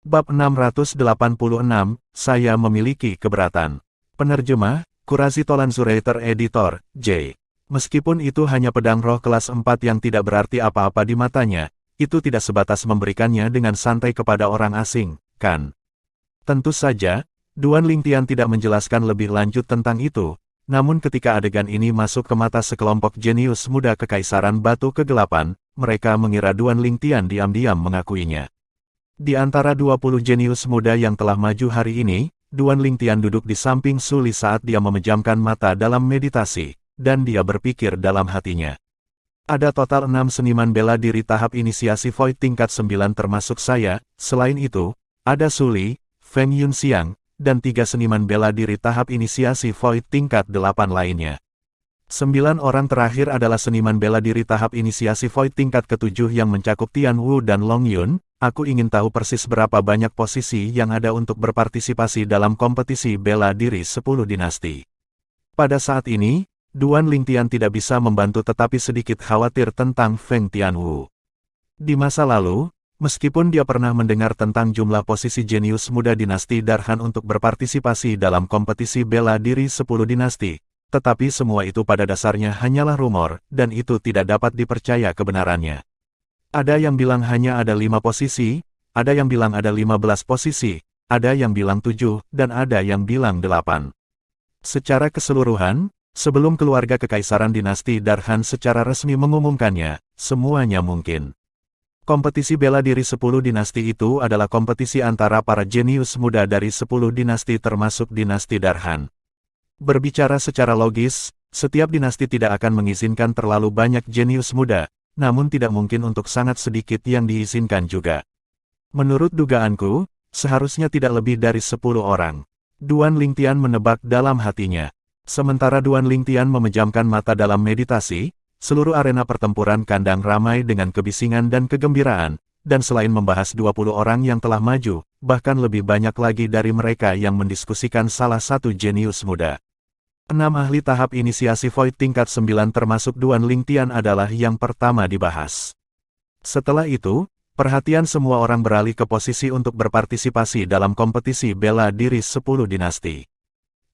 Bab 686, saya memiliki keberatan. Penerjemah, Kurasi Tolanzurator Editor, J. Meskipun itu hanya pedang roh kelas 4 yang tidak berarti apa-apa di matanya, itu tidak sebatas memberikannya dengan santai kepada orang asing, kan? Tentu saja, Duan Lingtian tidak menjelaskan lebih lanjut tentang itu, namun ketika adegan ini masuk ke mata sekelompok jenius muda Kekaisaran Batu Kegelapan, mereka mengira Duan Lingtian diam-diam mengakuinya. Di antara 20 jenius muda yang telah maju hari ini, Duan Lingtian duduk di samping Su Li saat dia memejamkan mata dalam meditasi, dan dia berpikir dalam hatinya. Ada total 6 seniman bela diri tahap inisiasi Void tingkat 9 termasuk saya, selain itu, ada Su Li, Feng Yunxiang, dan 3 seniman bela diri tahap inisiasi Void tingkat 8 lainnya. 9 orang terakhir adalah seniman bela diri tahap inisiasi Void tingkat ke-7 yang mencakup Tian Wu dan Long Yun. Aku ingin tahu persis berapa banyak posisi yang ada untuk berpartisipasi dalam kompetisi bela diri 10 dinasti. Pada saat ini, Duan Lingtian tidak bisa membantu tetapi sedikit khawatir tentang Feng Tianwu. Di masa lalu, meskipun dia pernah mendengar tentang jumlah posisi jenius muda dinasti Darhan untuk berpartisipasi dalam kompetisi bela diri 10 dinasti, tetapi semua itu pada dasarnya hanyalah rumor, dan itu tidak dapat dipercaya kebenarannya. Ada yang bilang hanya ada 5 posisi, ada yang bilang ada 15 posisi, ada yang bilang 7, dan ada yang bilang 8. Secara keseluruhan, sebelum keluarga Kekaisaran dinasti Darhan secara resmi mengumumkannya, semuanya mungkin. Kompetisi bela diri 10 dinasti itu adalah kompetisi antara para jenius muda dari 10 dinasti termasuk dinasti Darhan. Berbicara secara logis, setiap dinasti tidak akan mengizinkan terlalu banyak jenius muda, namun tidak mungkin untuk sangat sedikit yang diizinkan juga. Menurut dugaanku, seharusnya tidak lebih dari 10 orang. Duan Lingtian menebak dalam hatinya. Sementara Duan Lingtian memejamkan mata dalam meditasi, seluruh arena pertempuran kandang ramai dengan kebisingan dan kegembiraan, dan selain membahas 20 orang yang telah maju, bahkan lebih banyak lagi dari mereka yang mendiskusikan salah satu jenius muda. 6 ahli tahap inisiasi Void tingkat 9 termasuk Duan Lingtian adalah yang pertama dibahas. Setelah itu, perhatian semua orang beralih ke posisi untuk berpartisipasi dalam kompetisi bela diri 10 dinasti.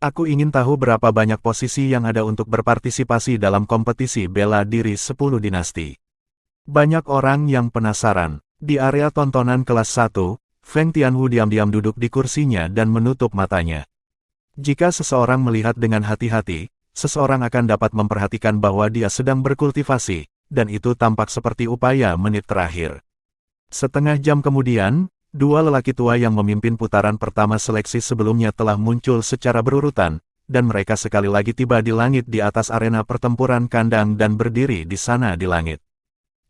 Aku ingin tahu berapa banyak posisi yang ada untuk berpartisipasi dalam kompetisi bela diri 10 dinasti. Banyak orang yang penasaran. Di area tontonan kelas 1, Feng Tianwu diam-diam duduk di kursinya dan menutup matanya. Jika seseorang melihat dengan hati-hati, seseorang akan dapat memperhatikan bahwa dia sedang berkultivasi, dan itu tampak seperti upaya menit terakhir. Setengah jam kemudian, 2 lelaki tua yang memimpin putaran pertama seleksi sebelumnya telah muncul secara berurutan, dan mereka sekali lagi tiba di langit di atas arena pertempuran kandang dan berdiri di sana di langit.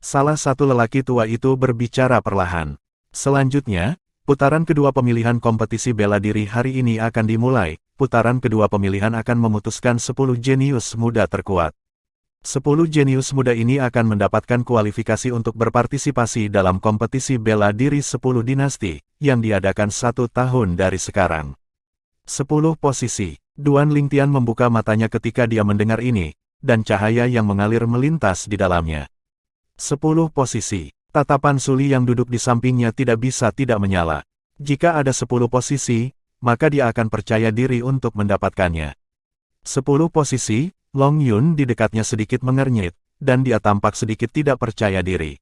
Salah satu lelaki tua itu berbicara perlahan. Selanjutnya, putaran kedua pemilihan kompetisi bela diri hari ini akan dimulai. Putaran kedua pemilihan akan memutuskan 10 jenius muda terkuat. 10 jenius muda ini akan mendapatkan kualifikasi untuk berpartisipasi dalam kompetisi bela diri 10 dinasti, yang diadakan 1 tahun dari sekarang. 10 posisi. Duan Lingtian membuka matanya ketika dia mendengar ini, dan cahaya yang mengalir melintas di dalamnya. 10 posisi. Tatapan Su Li yang duduk di sampingnya tidak bisa tidak menyala. Jika ada 10 posisi, maka dia akan percaya diri untuk mendapatkannya. 10 posisi, Long Yun di dekatnya sedikit mengernyit, dan dia tampak sedikit tidak percaya diri.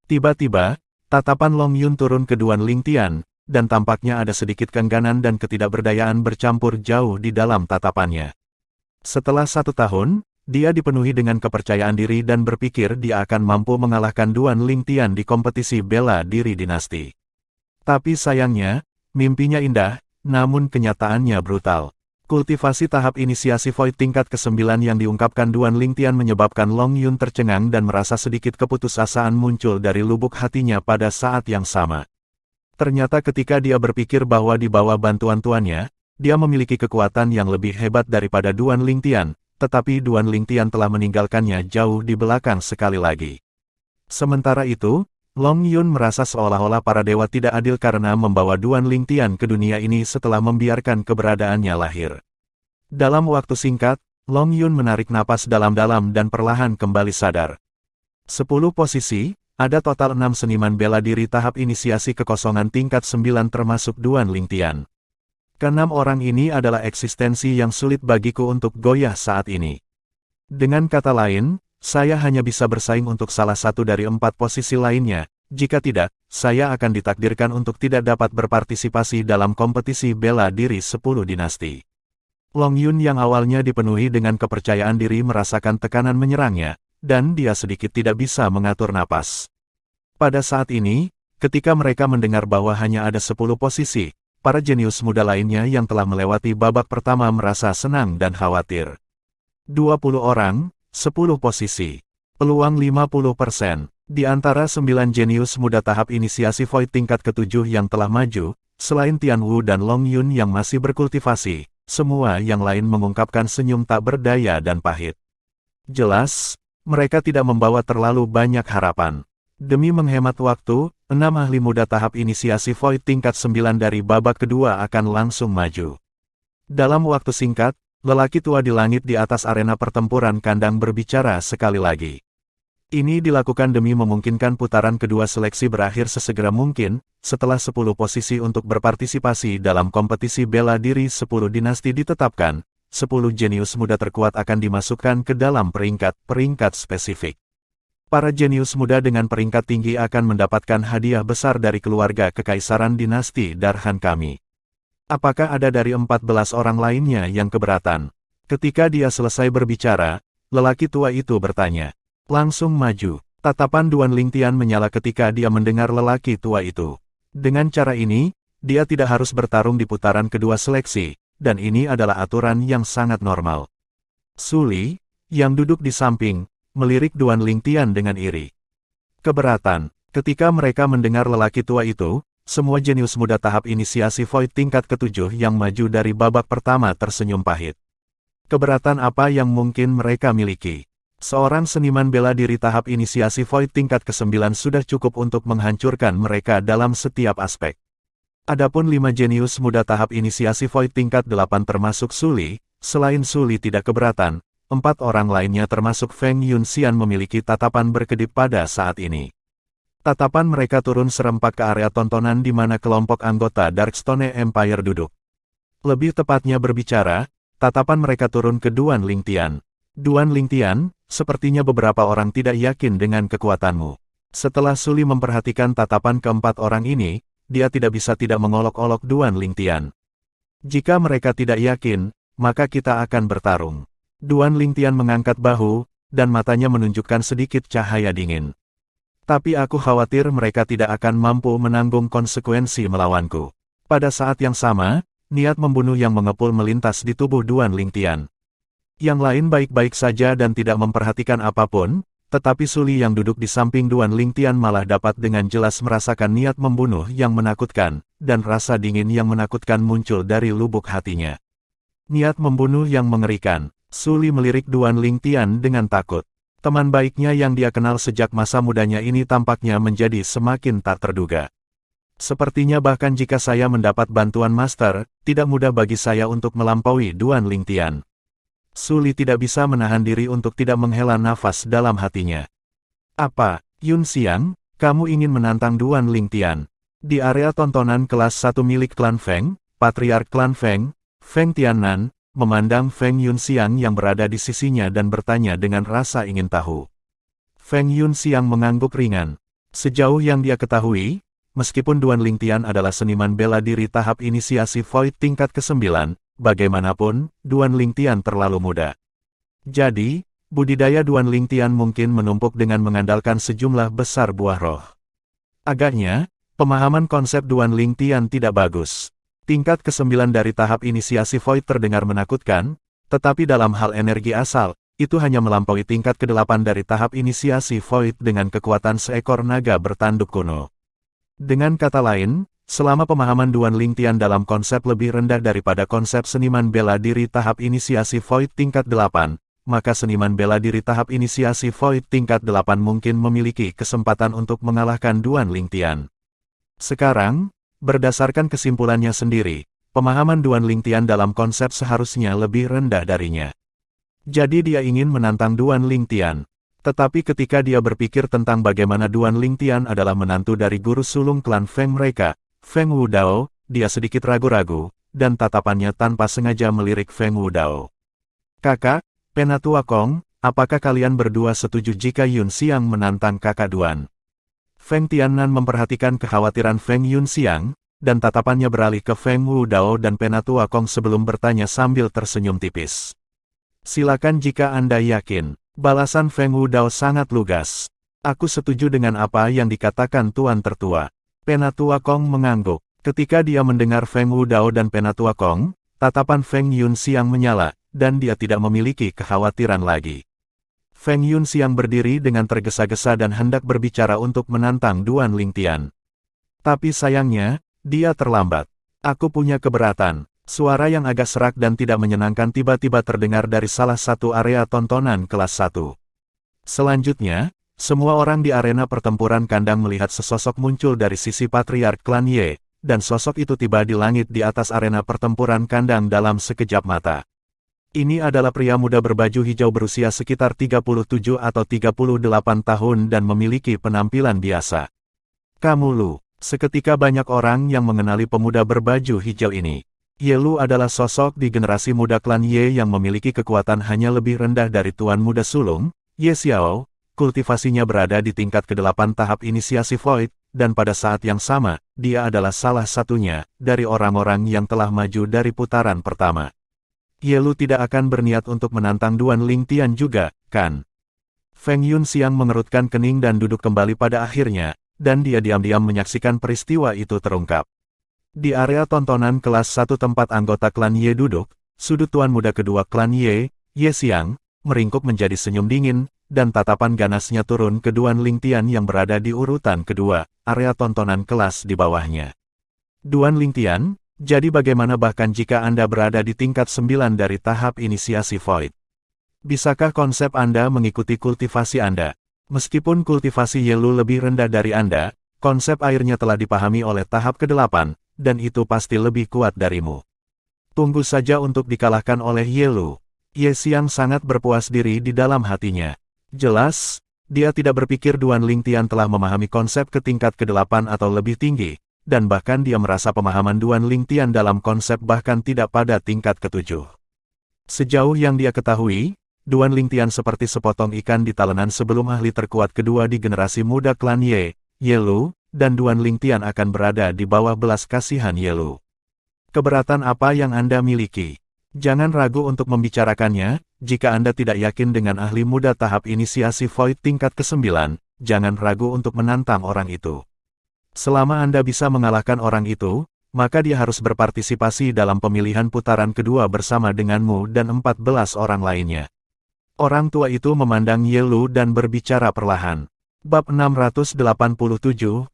Tiba-tiba, tatapan Long Yun turun ke Duan Lingtian, dan tampaknya ada sedikit keengganan dan ketidakberdayaan bercampur jauh di dalam tatapannya. Setelah 1 tahun, dia dipenuhi dengan kepercayaan diri dan berpikir dia akan mampu mengalahkan Duan Lingtian di kompetisi bela diri dinasti. Tapi sayangnya, mimpinya indah, namun kenyataannya brutal. Kultivasi tahap inisiasi Void tingkat ke-9 yang diungkapkan Duan Lingtian menyebabkan Long Yun tercengang dan merasa sedikit keputusasaan muncul dari lubuk hatinya pada saat yang sama. Ternyata ketika dia berpikir bahwa di bawah bantuan tuannya, dia memiliki kekuatan yang lebih hebat daripada Duan Lingtian, tetapi Duan Lingtian telah meninggalkannya jauh di belakang sekali lagi. Sementara itu, Long Yun merasa seolah-olah para dewa tidak adil karena membawa Duan Lingtian ke dunia ini setelah membiarkan keberadaannya lahir. Dalam waktu singkat, Long Yun menarik napas dalam-dalam dan perlahan kembali sadar. 10 posisi, Ada total 6 seniman bela diri tahap inisiasi kekosongan tingkat 9 termasuk Duan Lingtian. Keenam orang ini adalah eksistensi yang sulit bagiku untuk goyah saat ini. Dengan kata lain, saya hanya bisa bersaing untuk salah satu dari 4 posisi lainnya. Jika tidak, saya akan ditakdirkan untuk tidak dapat berpartisipasi dalam kompetisi bela diri 10 dinasti. Long Yun yang awalnya dipenuhi dengan kepercayaan diri merasakan tekanan menyerangnya, dan dia sedikit tidak bisa mengatur napas. Pada saat ini, ketika mereka mendengar bahwa hanya ada 10 posisi, para jenius muda lainnya yang telah melewati babak pertama merasa senang dan khawatir. 20 orang, 10 posisi. Peluang 50%. Di antara 9 jenius muda tahap inisiasi Void tingkat ke-7 yang telah maju, selain Tian Wu dan Long Yun yang masih berkultivasi, semua yang lain mengungkapkan senyum tak berdaya dan pahit. Jelas, mereka tidak membawa terlalu banyak harapan. Demi menghemat waktu, 6 ahli muda tahap inisiasi Void tingkat 9 dari babak kedua akan langsung maju. Dalam waktu singkat, lelaki tua di langit di atas arena pertempuran kandang berbicara sekali lagi. Ini dilakukan demi memungkinkan putaran kedua seleksi berakhir sesegera mungkin, setelah 10 posisi untuk berpartisipasi dalam kompetisi bela diri 10 dinasti ditetapkan, 10 jenius muda terkuat akan dimasukkan ke dalam peringkat spesifik. Para jenius muda dengan peringkat tinggi akan mendapatkan hadiah besar dari keluarga kekaisaran dinasti Darhan kami. Apakah ada dari 14 orang lainnya yang keberatan? Ketika dia selesai berbicara, lelaki tua itu bertanya. Langsung maju. Tatapan Duan Lingtian menyala ketika dia mendengar lelaki tua itu. Dengan cara ini, dia tidak harus bertarung di putaran kedua seleksi, dan ini adalah aturan yang sangat normal. Su Li, yang duduk di samping, melirik Duan Lingtian dengan iri. Keberatan. Ketika mereka mendengar lelaki tua itu, semua jenius muda tahap inisiasi Void tingkat ke-7 yang maju dari babak pertama tersenyum pahit. Keberatan apa yang mungkin mereka miliki? Seorang seniman bela diri tahap inisiasi Void tingkat ke-9 sudah cukup untuk menghancurkan mereka dalam setiap aspek. Adapun 5 jenius muda tahap inisiasi Void tingkat 8 termasuk Su Li, selain Su Li tidak keberatan, 4 orang lainnya termasuk Feng Yunxian memiliki tatapan berkedip pada saat ini. Tatapan mereka turun serempak ke area tontonan di mana kelompok anggota Darkstone Empire duduk. Lebih tepatnya berbicara, tatapan mereka turun ke Duan Lingtian. Duan Lingtian, sepertinya beberapa orang tidak yakin dengan kekuatanmu. Setelah Su Li memperhatikan tatapan keempat orang ini, dia tidak bisa tidak mengolok-olok Duan Lingtian. Jika mereka tidak yakin, maka kita akan bertarung. Duan Lingtian mengangkat bahu, dan matanya menunjukkan sedikit cahaya dingin. Tapi aku khawatir mereka tidak akan mampu menanggung konsekuensi melawanku. Pada saat yang sama, niat membunuh yang mengepul melintas di tubuh Duan Lingtian. Yang lain baik-baik saja dan tidak memperhatikan apapun, tetapi Su Li yang duduk di samping Duan Lingtian malah dapat dengan jelas merasakan niat membunuh yang menakutkan, dan rasa dingin yang menakutkan muncul dari lubuk hatinya. Niat membunuh yang mengerikan. Su Li melirik Duan Lingtian dengan takut. Teman baiknya yang dia kenal sejak masa mudanya ini tampaknya menjadi semakin tak terduga. Sepertinya bahkan jika saya mendapat bantuan Master, tidak mudah bagi saya untuk melampaui Duan Lingtian. Su Li tidak bisa menahan diri untuk tidak menghela nafas dalam hatinya. Apa, Yunxian, kamu ingin menantang Duan Lingtian? Di area tontonan kelas 1 milik klan Feng, Patriark klan Feng, Feng Tiannan, memandang Feng Yunxiang yang berada di sisinya dan bertanya dengan rasa ingin tahu. Feng Yunxiang mengangguk ringan. Sejauh yang dia ketahui, meskipun Duan Lingtian adalah seniman bela diri tahap inisiasi Void tingkat ke-9, bagaimanapun, Duan Lingtian terlalu muda. Jadi, budidaya Duan Lingtian mungkin menumpuk dengan mengandalkan sejumlah besar buah roh. Agaknya, pemahaman konsep Duan Lingtian tidak bagus. Tingkat ke-9 dari tahap inisiasi Void terdengar menakutkan, tetapi dalam hal energi asal, itu hanya melampaui tingkat ke-8 dari tahap inisiasi Void dengan kekuatan seekor naga bertanduk kuno. Dengan kata lain, selama pemahaman Duan Lingtian dalam konsep lebih rendah daripada konsep seniman bela diri tahap inisiasi Void tingkat 8, maka seniman bela diri tahap inisiasi Void tingkat 8 mungkin memiliki kesempatan untuk mengalahkan Duan Lingtian. Sekarang, berdasarkan kesimpulannya sendiri, pemahaman Duan Lingtian dalam konsep seharusnya lebih rendah darinya. Jadi dia ingin menantang Duan Lingtian. Tetapi ketika dia berpikir tentang bagaimana Duan Lingtian adalah menantu dari guru sulung klan Feng mereka, Feng Wudao, dia sedikit ragu-ragu, dan tatapannya tanpa sengaja melirik Feng Wudao. Kakak, Penatua Kong, apakah kalian berdua setuju jika Yun Xiang menantang kakak Duan? Feng Tiannan memperhatikan kekhawatiran Feng Yun Xiang, dan tatapannya beralih ke Feng Wudao dan Penatua Kong sebelum bertanya sambil tersenyum tipis. Silakan jika Anda yakin. Balasan Feng Wudao sangat lugas. Aku setuju dengan apa yang dikatakan Tuan Tertua. Penatua Kong mengangguk. Ketika dia mendengar Feng Wudao dan Penatua Kong, tatapan Feng Yun Xiang menyala, dan dia tidak memiliki kekhawatiran lagi. Feng Yun Xiang berdiri dengan tergesa-gesa dan hendak berbicara untuk menantang Duan Lingtian. Tapi sayangnya, dia terlambat. Aku punya keberatan. Suara yang agak serak dan tidak menyenangkan tiba-tiba terdengar dari salah satu area tontonan kelas 1. Selanjutnya, semua orang di arena pertempuran kandang melihat sesosok muncul dari sisi patriark klan Ye, dan sosok itu tiba di langit di atas arena pertempuran kandang dalam sekejap mata. Ini adalah pria muda berbaju hijau berusia sekitar 37 atau 38 tahun dan memiliki penampilan biasa. Kamu Lu, seketika banyak orang yang mengenali pemuda berbaju hijau ini. Ye Lu adalah sosok di generasi muda klan Ye yang memiliki kekuatan hanya lebih rendah dari tuan muda sulung, Ye Xiao. Kultivasinya berada di tingkat ke-8 tahap inisiasi Void, dan pada saat yang sama, dia adalah salah satunya dari orang-orang yang telah maju dari putaran pertama. Ye Lu tidak akan berniat untuk menantang Duan Lingtian juga, kan? Feng Yun Xiang mengerutkan kening dan duduk kembali pada akhirnya, dan dia diam-diam menyaksikan peristiwa itu terungkap. Di area tontonan kelas 1 tempat anggota klan Ye duduk, sudut tuan muda kedua klan Ye, Ye Xiang, meringkuk menjadi senyum dingin, dan tatapan ganasnya turun ke Duan Lingtian yang berada di urutan kedua, area tontonan kelas di bawahnya. Duan Lingtian, jadi bagaimana bahkan jika Anda berada di tingkat 9 dari tahap inisiasi Void? Bisakah konsep Anda mengikuti kultivasi Anda? Meskipun kultivasi Ye Lu lebih rendah dari Anda, konsep airnya telah dipahami oleh tahap ke-8, dan itu pasti lebih kuat darimu. Tunggu saja untuk dikalahkan oleh Ye Lu. Ye Xiang sangat berpuas diri di dalam hatinya. Jelas, dia tidak berpikir Duan Lingtian telah memahami konsep ke tingkat ke-8 atau lebih tinggi, dan bahkan dia merasa pemahaman Duan Lingtian dalam konsep bahkan tidak pada tingkat ke-7. Sejauh yang dia ketahui, Duan Lingtian seperti sepotong ikan di talenan sebelum ahli terkuat kedua di generasi muda klan Ye, Ye Lu, dan Duan Lingtian akan berada di bawah belas kasihan Ye Lu. Keberatan apa yang Anda miliki? Jangan ragu untuk membicarakannya, jika Anda tidak yakin dengan ahli muda tahap inisiasi Void tingkat ke-9, jangan ragu untuk menantang orang itu. Selama Anda bisa mengalahkan orang itu, maka dia harus berpartisipasi dalam pemilihan putaran kedua bersama denganmu dan 14 orang lainnya. Orang tua itu memandang Ye Lu dan berbicara perlahan. Bab 687,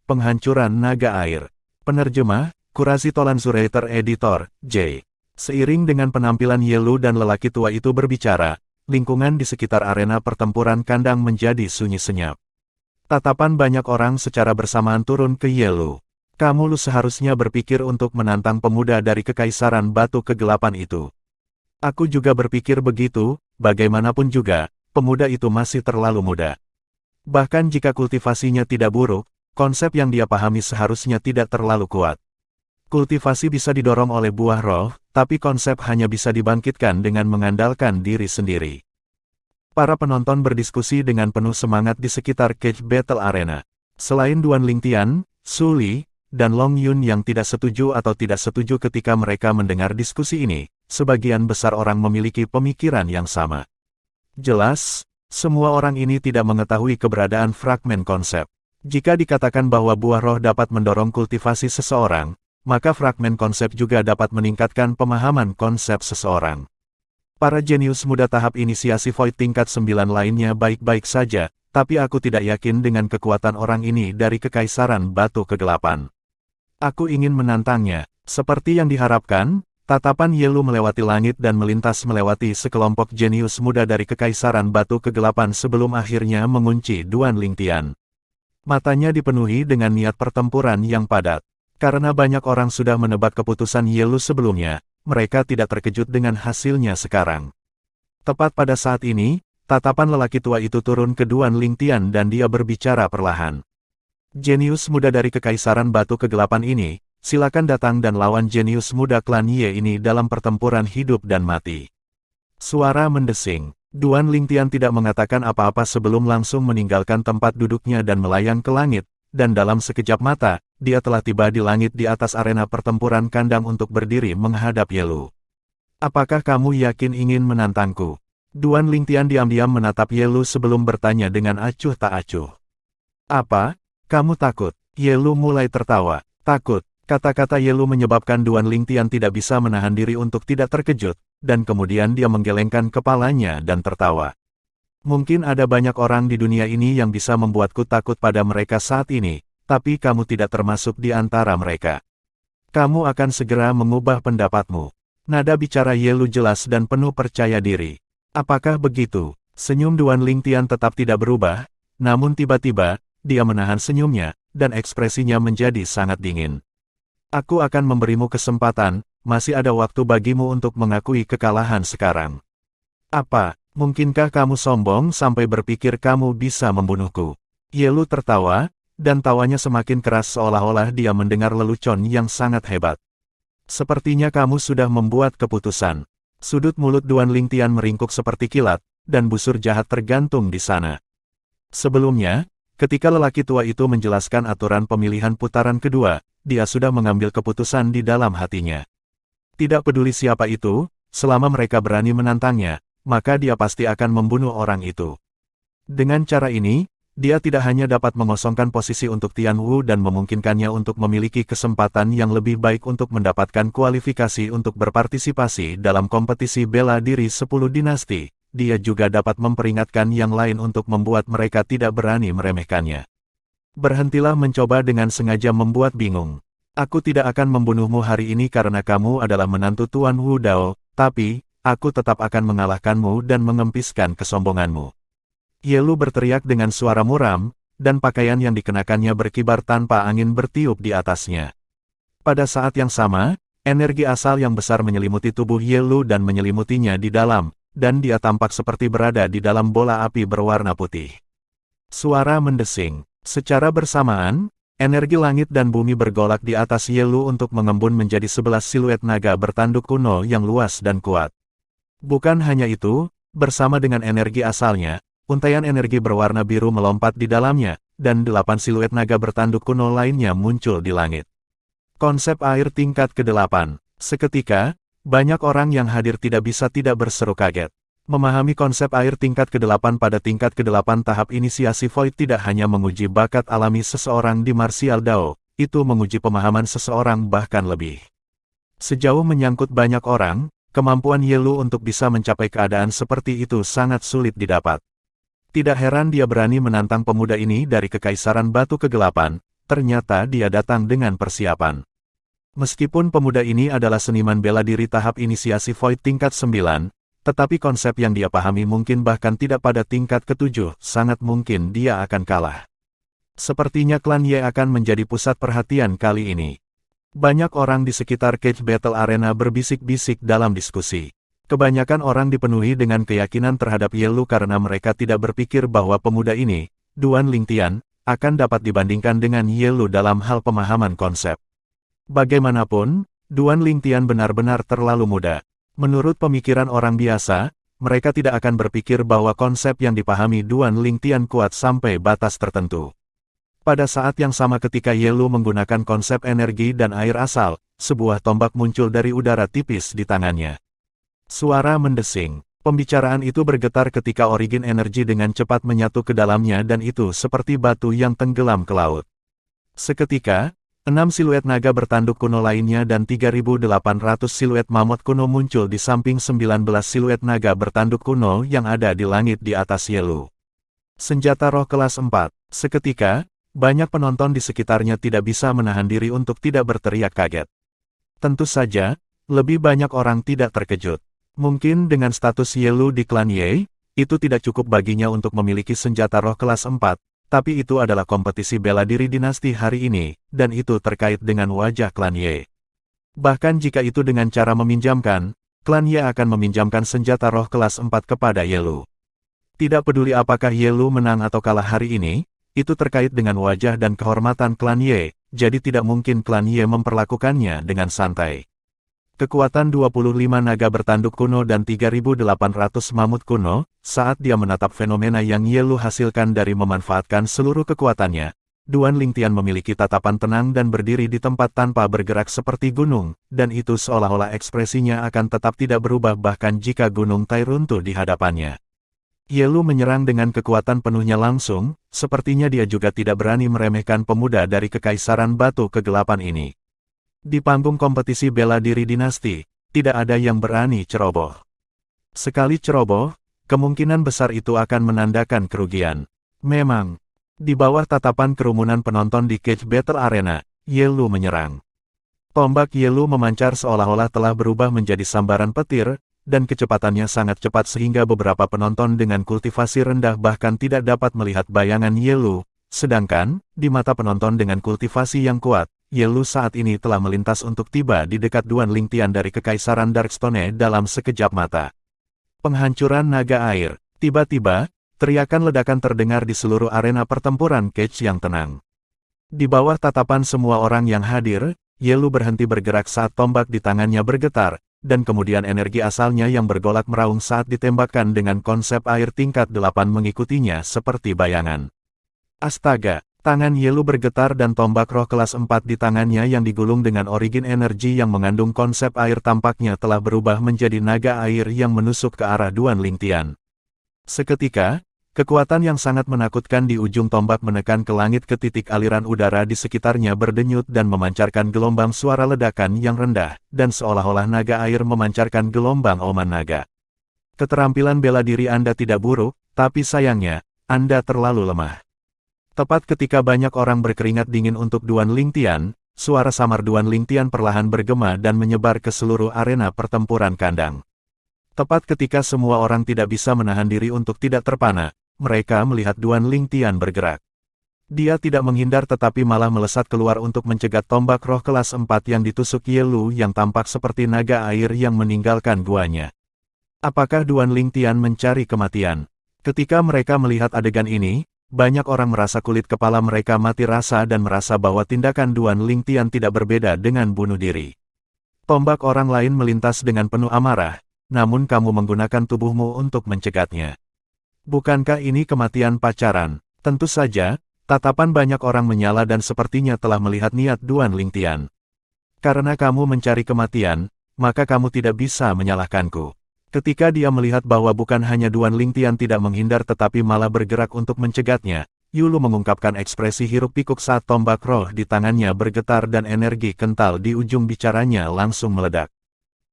Penghancuran Naga Air. Penerjemah, Qurazi Tolan Zurater Editor, J. Seiring dengan penampilan Ye Lu dan lelaki tua itu berbicara, lingkungan di sekitar arena pertempuran kandang menjadi sunyi senyap. Tatapan banyak orang secara bersamaan turun ke Ye Lu. Kamu Lu seharusnya berpikir untuk menantang pemuda dari Kekaisaran Batu Kegelapan itu. Aku juga berpikir begitu, bagaimanapun juga, pemuda itu masih terlalu muda. Bahkan jika kultivasinya tidak buruk, konsep yang dia pahami seharusnya tidak terlalu kuat. Kultivasi bisa didorong oleh buah roh, tapi konsep hanya bisa dibangkitkan dengan mengandalkan diri sendiri. Para penonton berdiskusi dengan penuh semangat di sekitar Cage Battle Arena. Selain Duan Lingtian, Su Li, dan Long Yun yang tidak setuju atau tidak setuju ketika mereka mendengar diskusi ini, sebagian besar orang memiliki pemikiran yang sama. Jelas, semua orang ini tidak mengetahui keberadaan fragmen konsep. Jika dikatakan bahwa buah roh dapat mendorong kultivasi seseorang, maka fragmen konsep juga dapat meningkatkan pemahaman konsep seseorang. Para jenius muda tahap inisiasi Void tingkat 9 lainnya baik-baik saja, tapi aku tidak yakin dengan kekuatan orang ini dari Kekaisaran Batu Kegelapan. Aku ingin menantangnya. Seperti yang diharapkan, tatapan Ye Lu melewati langit dan melintas melewati sekelompok jenius muda dari Kekaisaran Batu Kegelapan sebelum akhirnya mengunci Duan Lingtian. Matanya dipenuhi dengan niat pertempuran yang padat. Karena banyak orang sudah menebak keputusan Ye Lu sebelumnya, mereka tidak terkejut dengan hasilnya sekarang. Tepat pada saat ini, Tatapan lelaki tua itu turun ke Duan Lingtian dan dia berbicara perlahan. Jenius muda dari Kekaisaran Batu Kegelapan ini, silakan datang dan lawan jenius muda klan Ye ini dalam pertempuran hidup dan mati. Suara mendesing. Duan Lingtian tidak mengatakan apa-apa sebelum langsung meninggalkan tempat duduknya dan melayang ke langit, dan dalam sekejap mata, dia telah tiba di langit di atas arena pertempuran kandang untuk berdiri menghadap Ye Lu. Apakah kamu yakin ingin menantangku? Duan Lingtian diam-diam menatap Ye Lu sebelum bertanya dengan acuh tak acuh. Apa? Kamu takut? Ye Lu mulai tertawa. Takut. Kata-kata Ye Lu menyebabkan Duan Lingtian tidak bisa menahan diri untuk tidak terkejut, dan kemudian dia menggelengkan kepalanya dan tertawa. Mungkin ada banyak orang di dunia ini yang bisa membuatku takut pada mereka saat ini, tapi kamu tidak termasuk di antara mereka. Kamu akan segera mengubah pendapatmu. Nada bicara Ye Lu jelas dan penuh percaya diri. Apakah begitu? Senyum Duan Lingtian tetap tidak berubah, namun tiba-tiba, dia menahan senyumnya, dan ekspresinya menjadi sangat dingin. Aku akan memberimu kesempatan, masih ada waktu bagimu untuk mengakui kekalahan sekarang. Apa, mungkinkah kamu sombong sampai berpikir kamu bisa membunuhku? Ye Lu tertawa, dan tawanya semakin keras seolah-olah dia mendengar lelucon yang sangat hebat. Sepertinya kamu sudah membuat keputusan. Sudut mulut Duan Lingtian meringkuk seperti kilat, dan busur jahat tergantung di sana. Sebelumnya, ketika lelaki tua itu menjelaskan aturan pemilihan putaran kedua, dia sudah mengambil keputusan di dalam hatinya. Tidak peduli siapa itu, selama mereka berani menantangnya, maka dia pasti akan membunuh orang itu. Dengan cara ini, dia tidak hanya dapat mengosongkan posisi untuk Tian Wu dan memungkinkannya untuk memiliki kesempatan yang lebih baik untuk mendapatkan kualifikasi untuk berpartisipasi dalam kompetisi bela diri 10 dinasti, dia juga dapat memperingatkan yang lain untuk membuat mereka tidak berani meremehkannya. Berhentilah mencoba dengan sengaja membuat bingung. Aku tidak akan membunuhmu hari ini karena kamu adalah menantu Tuan Wu Dao, tapi, aku tetap akan mengalahkanmu dan mengempiskan kesombonganmu. Ye Lu berteriak dengan suara muram, dan pakaian yang dikenakannya berkibar tanpa angin bertiup di atasnya. Pada saat yang sama, energi asal yang besar menyelimuti tubuh Ye Lu dan menyelimutinya di dalam, dan dia tampak seperti berada di dalam bola api berwarna putih. Suara mendesing. Secara bersamaan, energi langit dan bumi bergolak di atas Ye Lu untuk mengembun menjadi 11 siluet naga bertanduk kuno yang luas dan kuat. Bukan hanya itu, bersama dengan energi asalnya, untaian energi berwarna biru melompat di dalamnya, dan 8 siluet naga bertanduk kuno lainnya muncul di langit. Konsep air tingkat ke-8. Seketika, banyak orang yang hadir tidak bisa tidak berseru kaget. Memahami konsep air tingkat ke-8 pada tingkat ke-8 tahap inisiasi Void tidak hanya menguji bakat alami seseorang di Martial Dao, itu menguji pemahaman seseorang bahkan lebih. Sejauh menyangkut banyak orang, kemampuan Ye Lu untuk bisa mencapai keadaan seperti itu sangat sulit didapat. Tidak heran dia berani menantang pemuda ini dari Kekaisaran Batu Kegelapan, ternyata dia datang dengan persiapan. Meskipun pemuda ini adalah seniman bela diri tahap inisiasi Void tingkat 9, tetapi konsep yang dia pahami mungkin bahkan tidak pada tingkat ke-7, sangat mungkin dia akan kalah. Sepertinya klan Ye akan menjadi pusat perhatian kali ini. Banyak orang di sekitar Cage Battle Arena berbisik-bisik dalam diskusi. Kebanyakan orang dipenuhi dengan keyakinan terhadap Ye Lu karena mereka tidak berpikir bahwa pemuda ini, Duan Lingtian, akan dapat dibandingkan dengan Ye Lu dalam hal pemahaman konsep. Bagaimanapun, Duan Lingtian benar-benar terlalu muda. Menurut pemikiran orang biasa, mereka tidak akan berpikir bahwa konsep yang dipahami Duan Lingtian kuat sampai batas tertentu. Pada saat yang sama ketika Ye Lu menggunakan konsep energi dan air asal, sebuah tombak muncul dari udara tipis di tangannya. Suara mendesing. Pembicaraan itu bergetar ketika origin energi dengan cepat menyatu ke dalamnya dan itu seperti batu yang tenggelam ke laut. Seketika, 6 siluet naga bertanduk kuno lainnya dan 3.800 siluet mamut kuno muncul di samping 19 siluet naga bertanduk kuno yang ada di langit di atas Ye Lu. Senjata roh kelas 4. Seketika, banyak penonton di sekitarnya tidak bisa menahan diri untuk tidak berteriak kaget. Tentu saja, lebih banyak orang tidak terkejut. Mungkin dengan status Ye Lu di klan Ye, itu tidak cukup baginya untuk memiliki senjata roh kelas 4, tapi itu adalah kompetisi bela diri dinasti hari ini, dan itu terkait dengan wajah klan Ye. Bahkan jika itu dengan cara meminjamkan, klan Ye akan meminjamkan senjata roh kelas 4 kepada Ye Lu. Tidak peduli apakah Ye Lu menang atau kalah hari ini, itu terkait dengan wajah dan kehormatan klan Ye, jadi tidak mungkin klan Ye memperlakukannya dengan santai. Kekuatan 25 naga bertanduk kuno dan 3.800 mamut kuno, saat dia menatap fenomena yang Ye Lu hasilkan dari memanfaatkan seluruh kekuatannya. Duan Lingtian memiliki tatapan tenang dan berdiri di tempat tanpa bergerak seperti gunung, dan itu seolah-olah ekspresinya akan tetap tidak berubah bahkan jika gunung Tai runtuh di hadapannya. Ye Lu menyerang dengan kekuatan penuhnya langsung, sepertinya dia juga tidak berani meremehkan pemuda dari Kekaisaran Batu Kegelapan ini. Di panggung kompetisi bela diri dinasti, tidak ada yang berani ceroboh. Sekali ceroboh, kemungkinan besar itu akan menandakan kerugian. Memang, di bawah tatapan kerumunan penonton di Cage Battle Arena, Ye Lu menyerang. Tombak Ye Lu memancar seolah-olah telah berubah menjadi sambaran petir, dan kecepatannya sangat cepat sehingga beberapa penonton dengan kultivasi rendah bahkan tidak dapat melihat bayangan Ye Lu, sedangkan, di mata penonton dengan kultivasi yang kuat, Ye Lu saat ini telah melintas untuk tiba di dekat Duan Lingtian dari Kekaisaran Darkstone dalam sekejap mata. Penghancuran naga air. Tiba-tiba, teriakan ledakan terdengar di seluruh arena pertempuran Cage yang tenang. Di bawah tatapan semua orang yang hadir, Ye Lu berhenti bergerak saat tombak di tangannya bergetar, dan kemudian energi asalnya yang bergolak meraung saat ditembakkan dengan konsep air tingkat 8 mengikutinya seperti bayangan. Astaga, tangan Ye Lu bergetar dan tombak roh kelas 4 di tangannya yang digulung dengan origin energi yang mengandung konsep air tampaknya telah berubah menjadi naga air yang menusuk ke arah Duan Lingtian. Seketika, kekuatan yang sangat menakutkan di ujung tombak menekan ke langit ke titik aliran udara di sekitarnya berdenyut dan memancarkan gelombang suara ledakan yang rendah, dan seolah-olah naga air memancarkan gelombang oman naga. Keterampilan bela diri Anda tidak buruk, tapi sayangnya, Anda terlalu lemah. Tepat ketika banyak orang berkeringat dingin untuk Duan Lingtian, suara samar Duan Lingtian perlahan bergema dan menyebar ke seluruh arena pertempuran kandang. Tepat ketika semua orang tidak bisa menahan diri untuk tidak terpana, mereka melihat Duan Lingtian bergerak. Dia tidak menghindar tetapi malah melesat keluar untuk mencegat tombak roh kelas 4 yang ditusuk Ye Lu yang tampak seperti naga air yang meninggalkan guanya. Apakah Duan Lingtian mencari kematian? Ketika mereka melihat adegan ini, banyak orang merasa kulit kepala mereka mati rasa dan merasa bahwa tindakan Duan Lingtian tidak berbeda dengan bunuh diri. Tombak orang lain melintas dengan penuh amarah, namun kamu menggunakan tubuhmu untuk mencegatnya. Bukankah ini kematian pacaran? Tentu saja, tatapan banyak orang menyala dan sepertinya telah melihat niat Duan Lingtian. Karena kamu mencari kematian, maka kamu tidak bisa menyalahkanku. Ketika dia melihat bahwa bukan hanya Duan Lingtian tidak menghindar tetapi malah bergerak untuk mencegatnya, Ye Lu mengungkapkan ekspresi hiruk-pikuk saat tombak roh di tangannya bergetar dan energi kental di ujung bicaranya langsung meledak.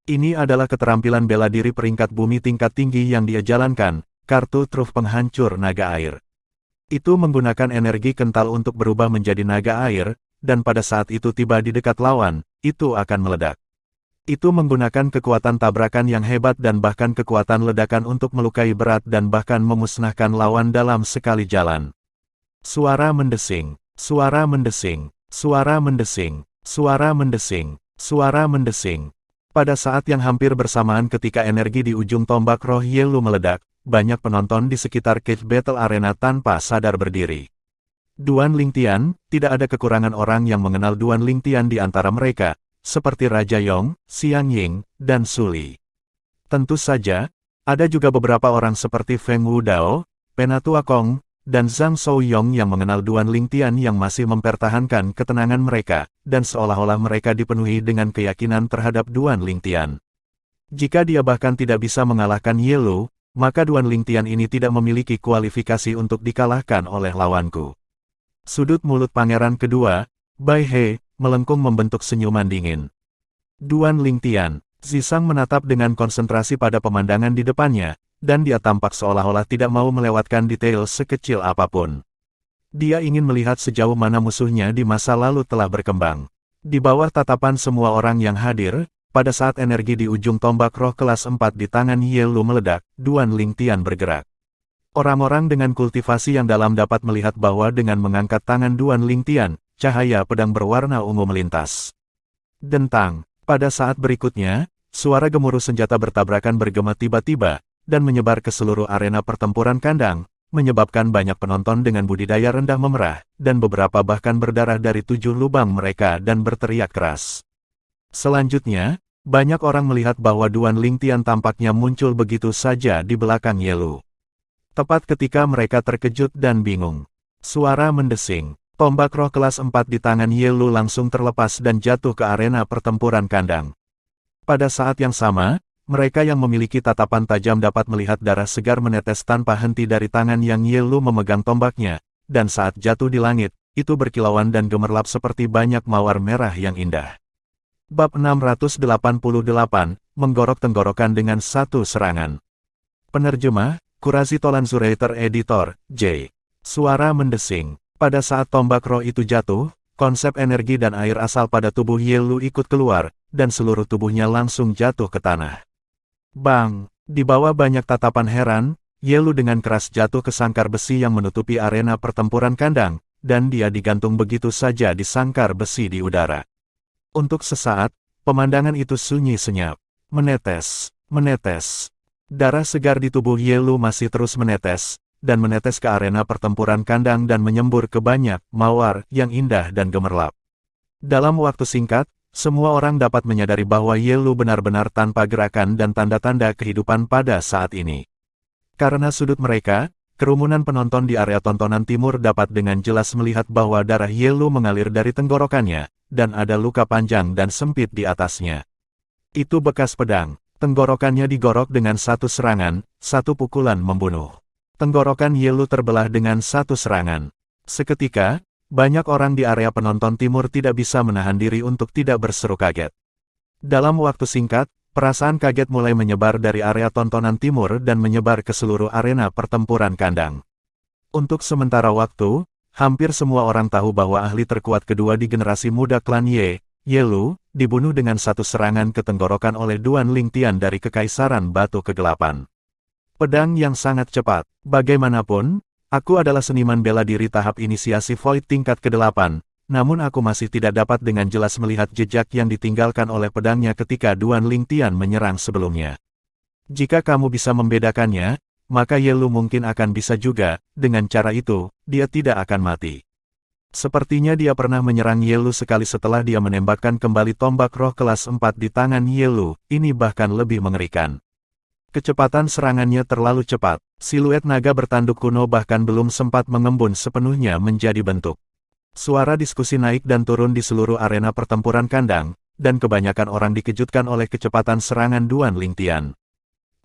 Ini adalah keterampilan bela diri peringkat bumi tingkat tinggi yang dia jalankan. Kartu truf penghancur naga air. Itu menggunakan energi kental untuk berubah menjadi naga air, dan pada saat itu tiba di dekat lawan, itu akan meledak. Itu menggunakan kekuatan tabrakan yang hebat dan bahkan kekuatan ledakan untuk melukai berat dan bahkan memusnahkan lawan dalam sekali jalan. Suara mendesing, suara mendesing, suara mendesing, suara mendesing, suara mendesing. Pada saat yang hampir bersamaan ketika energi di ujung tombak roh Ye Lu meledak, banyak penonton di sekitar Cage Battle Arena tanpa sadar berdiri. Duan Lingtian, tidak ada kekurangan orang yang mengenal Duan Lingtian di antara mereka, seperti Raja Yong, Xiang Ying, dan Suli. Tentu saja, ada juga beberapa orang seperti Feng Wudao, Penatua Kong, dan Zhang Shouyong yang mengenal Duan Lingtian yang masih mempertahankan ketenangan mereka, dan seolah-olah mereka dipenuhi dengan keyakinan terhadap Duan Lingtian. Jika dia bahkan tidak bisa mengalahkan Ye Lu, maka Duan Lingtian ini tidak memiliki kualifikasi untuk dikalahkan oleh lawanku. Sudut mulut pangeran kedua, Bai He, melengkung membentuk senyuman dingin. Duan Lingtian, Zisang menatap dengan konsentrasi pada pemandangan di depannya, dan dia tampak seolah-olah tidak mau melewatkan detail sekecil apapun. Dia ingin melihat sejauh mana musuhnya di masa lalu telah berkembang. Di bawah tatapan semua orang yang hadir, pada saat energi di ujung tombak roh kelas 4 di tangan Ye Lu meledak, Duan Lingtian bergerak. Orang-orang dengan kultivasi yang dalam dapat melihat bahwa dengan mengangkat tangan Duan Lingtian, cahaya pedang berwarna ungu melintas. Dentang, pada saat berikutnya, suara gemuruh senjata bertabrakan bergema tiba-tiba, dan menyebar ke seluruh arena pertempuran kandang, menyebabkan banyak penonton dengan budidaya rendah memerah, dan beberapa bahkan berdarah dari 7 lubang mereka dan berteriak keras. Selanjutnya, banyak orang melihat bahwa Duan Lingtian tampaknya muncul begitu saja di belakang Ye Lu. Tepat ketika mereka terkejut dan bingung. Suara mendesing. Tombak roh kelas 4 di tangan Ye Lu langsung terlepas dan jatuh ke arena pertempuran kandang. Pada saat yang sama, mereka yang memiliki tatapan tajam dapat melihat darah segar menetes tanpa henti dari tangan yang Ye Lu memegang tombaknya, dan saat jatuh di langit, itu berkilauan dan gemerlap seperti banyak mawar merah yang indah. Bab 688, Menggorok tenggorokan dengan satu serangan. Penerjemah, Qurazi Tolan Zuraiter Editor, J. Suara mendesing. Pada saat tombak roh itu jatuh, konsep energi dan air asal pada tubuh Ye Lu ikut keluar, dan seluruh tubuhnya langsung jatuh ke tanah. Bang! Di bawah banyak tatapan heran, Ye Lu dengan keras jatuh ke sangkar besi yang menutupi arena pertempuran kandang, dan dia digantung begitu saja di sangkar besi di udara. Untuk sesaat, pemandangan itu sunyi senyap. Menetes, menetes. Darah segar di tubuh Ye Lu masih terus menetes, dan menetes ke arena pertempuran kandang dan menyembur ke banyak mawar yang indah dan gemerlap. Dalam waktu singkat, semua orang dapat menyadari bahwa Ye Lu benar-benar tanpa gerakan dan tanda-tanda kehidupan pada saat ini. Karena sudut mereka, kerumunan penonton di area tontonan timur dapat dengan jelas melihat bahwa darah Ye Lu mengalir dari tenggorokannya, dan ada luka panjang dan sempit di atasnya. Itu bekas pedang. Tenggorokannya digorok dengan satu serangan, satu pukulan membunuh. Tenggorokan Ye Lu terbelah dengan satu serangan. Seketika, banyak orang di area penonton timur tidak bisa menahan diri untuk tidak berseru kaget. Dalam waktu singkat, perasaan kaget mulai menyebar dari area tontonan timur dan menyebar ke seluruh arena pertempuran kandang. Untuk sementara waktu, hampir semua orang tahu bahwa ahli terkuat kedua di generasi muda klan Ye Lu, dibunuh dengan satu serangan ke tenggorokan oleh Duan Lingtian dari Kekaisaran Batu Kegelapan. Pedang yang sangat cepat. Bagaimanapun, aku adalah seniman bela diri tahap inisiasi Void tingkat ke-8, namun aku masih tidak dapat dengan jelas melihat jejak yang ditinggalkan oleh pedangnya ketika Duan Lingtian menyerang sebelumnya. Jika kamu bisa membedakannya, maka Ye Lu mungkin akan bisa juga. Dengan cara itu, dia tidak akan mati. Sepertinya dia pernah menyerang Ye Lu sekali setelah dia menembakkan kembali tombak roh kelas 4 di tangan Ye Lu. Ini bahkan lebih mengerikan. Kecepatan serangannya terlalu cepat. Siluet naga bertanduk kuno bahkan belum sempat mengembun sepenuhnya menjadi bentuk. Suara diskusi naik dan turun di seluruh arena pertempuran kandang, dan kebanyakan orang dikejutkan oleh kecepatan serangan Duan Lingtian.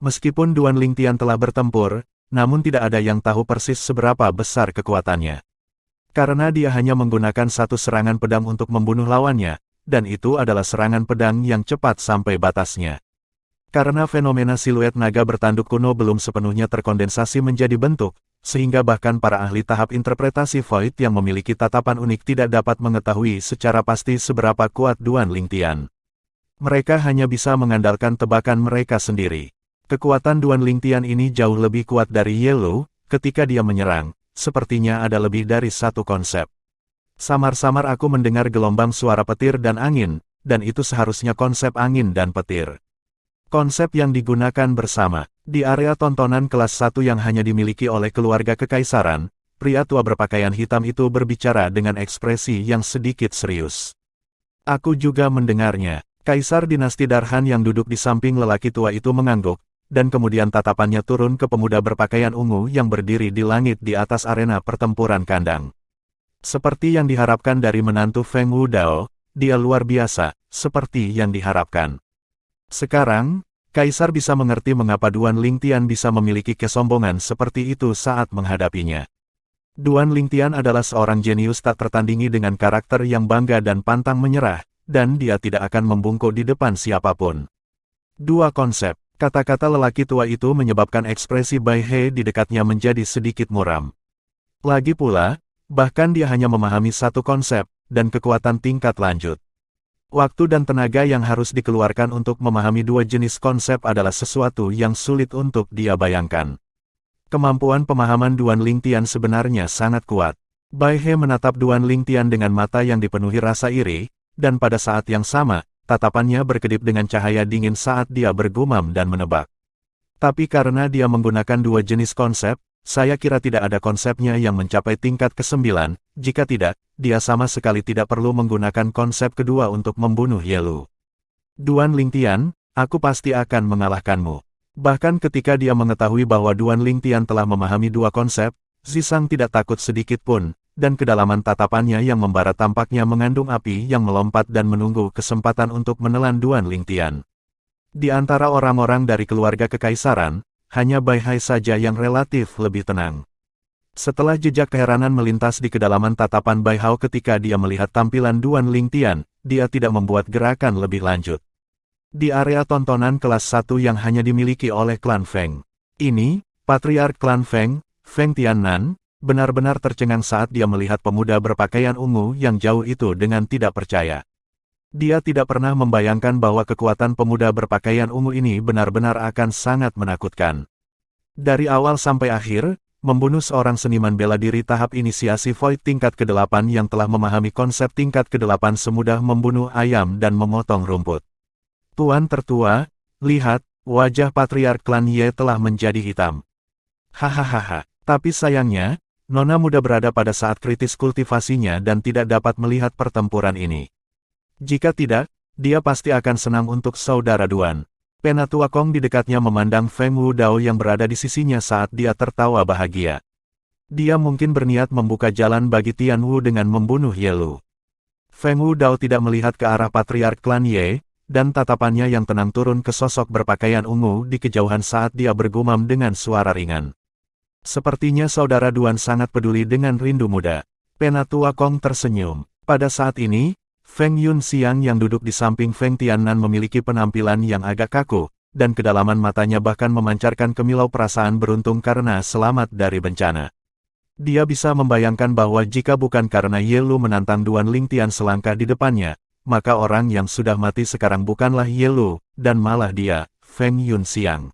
Meskipun Duan Lingtian telah bertempur, namun tidak ada yang tahu persis seberapa besar kekuatannya. Karena dia hanya menggunakan satu serangan pedang untuk membunuh lawannya, dan itu adalah serangan pedang yang cepat sampai batasnya. Karena fenomena siluet naga bertanduk kuno belum sepenuhnya terkondensasi menjadi bentuk, sehingga bahkan para ahli tahap interpretasi Void yang memiliki tatapan unik tidak dapat mengetahui secara pasti seberapa kuat Duan Lingtian. Mereka hanya bisa mengandalkan tebakan mereka sendiri. Kekuatan Duan Lingtian ini jauh lebih kuat dari Ye Lu. Ketika dia menyerang, sepertinya ada lebih dari satu konsep. Samar-samar aku mendengar gelombang suara petir dan angin, dan itu seharusnya konsep angin dan petir. Konsep yang digunakan bersama. Di area tontonan kelas 1 yang hanya dimiliki oleh keluarga kekaisaran, pria tua berpakaian hitam itu berbicara dengan ekspresi yang sedikit serius. Aku juga mendengarnya. Kaisar dinasti Darhan yang duduk di samping lelaki tua itu mengangguk, dan kemudian tatapannya turun ke pemuda berpakaian ungu yang berdiri di langit di atas arena pertempuran kandang. Seperti yang diharapkan dari menantu Feng Wudao, dia luar biasa, seperti yang diharapkan. Sekarang, Kaisar bisa mengerti mengapa Duan Lingtian bisa memiliki kesombongan seperti itu saat menghadapinya. Duan Lingtian adalah seorang jenius tak tertandingi dengan karakter yang bangga dan pantang menyerah, dan dia tidak akan membungkuk di depan siapapun. Dua konsep, kata-kata lelaki tua itu menyebabkan ekspresi Bai He di dekatnya menjadi sedikit muram. Lagi pula, bahkan dia hanya memahami satu konsep, dan kekuatan tingkat lanjut. Waktu dan tenaga yang harus dikeluarkan untuk memahami dua jenis konsep adalah sesuatu yang sulit untuk dia bayangkan. Kemampuan pemahaman Duan Lingtian sebenarnya sangat kuat. Bai He menatap Duan Lingtian dengan mata yang dipenuhi rasa iri, dan pada saat yang sama, tatapannya berkedip dengan cahaya dingin saat dia bergumam dan menebak. Tapi karena dia menggunakan dua jenis konsep, saya kira tidak ada konsepnya yang mencapai tingkat ke-9, jika tidak, dia sama sekali tidak perlu menggunakan konsep kedua untuk membunuh Ye Lu. Duan Lingtian, aku pasti akan mengalahkanmu. Bahkan ketika dia mengetahui bahwa Duan Lingtian telah memahami dua konsep, Zisang tidak takut sedikit pun, dan kedalaman tatapannya yang membara tampaknya mengandung api yang melompat dan menunggu kesempatan untuk menelan Duan Lingtian. Di antara orang-orang dari keluarga kekaisaran, hanya Bai Hai saja yang relatif lebih tenang. Setelah jejak keheranan melintas di kedalaman tatapan Bai Hao ketika dia melihat tampilan Duan Lingtian, dia tidak membuat gerakan lebih lanjut. Di area tontonan kelas 1 yang hanya dimiliki oleh klan Feng. Ini, Patriark klan Feng, Feng Tiannan, benar-benar tercengang saat dia melihat pemuda berpakaian ungu yang jauh itu dengan tidak percaya. Dia tidak pernah membayangkan bahwa kekuatan pemuda berpakaian ungu ini benar-benar akan sangat menakutkan. Dari awal sampai akhir, membunuh seorang seniman bela diri tahap inisiasi Void tingkat ke-8 yang telah memahami konsep tingkat ke-8 semudah membunuh ayam dan memotong rumput. Tuan tertua, lihat, wajah Patriark klan Ye telah menjadi hitam. Hahaha, tapi sayangnya, Nona muda berada pada saat kritis kultivasinya dan tidak dapat melihat pertempuran ini. Jika tidak, dia pasti akan senang untuk saudara Duan. Penatua Kong di dekatnya memandang Feng Wudao yang berada di sisinya saat dia tertawa bahagia. Dia mungkin berniat membuka jalan bagi Tian Wu dengan membunuh Ye Lu. Feng Wudao tidak melihat ke arah Patriark klan Ye, dan tatapannya yang tenang turun ke sosok berpakaian ungu di kejauhan saat dia bergumam dengan suara ringan. Sepertinya saudara Duan sangat peduli dengan rindu muda. Penatua Kong tersenyum. Pada saat ini, Feng Yunxiang yang duduk di samping Feng Tiannan memiliki penampilan yang agak kaku, dan kedalaman matanya bahkan memancarkan kemilau perasaan beruntung karena selamat dari bencana. Dia bisa membayangkan bahwa jika bukan karena Ye Lu menantang Duan Lingtian selangkah di depannya, maka orang yang sudah mati sekarang bukanlah Ye Lu, dan malah dia, Feng Yunxiang.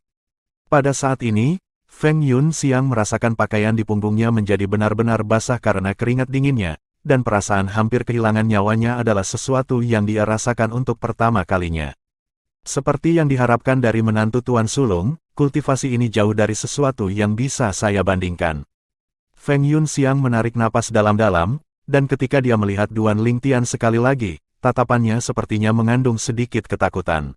Pada saat ini, Feng Yunxiang merasakan pakaian di punggungnya menjadi benar-benar basah karena keringat dinginnya, dan perasaan hampir kehilangan nyawanya adalah sesuatu yang dia rasakan untuk pertama kalinya. Seperti yang diharapkan dari menantu Tuan Sulung, kultivasi ini jauh dari sesuatu yang bisa saya bandingkan. Feng Yunxiang menarik napas dalam-dalam, dan ketika dia melihat Duan Lingtian sekali lagi, tatapannya sepertinya mengandung sedikit ketakutan.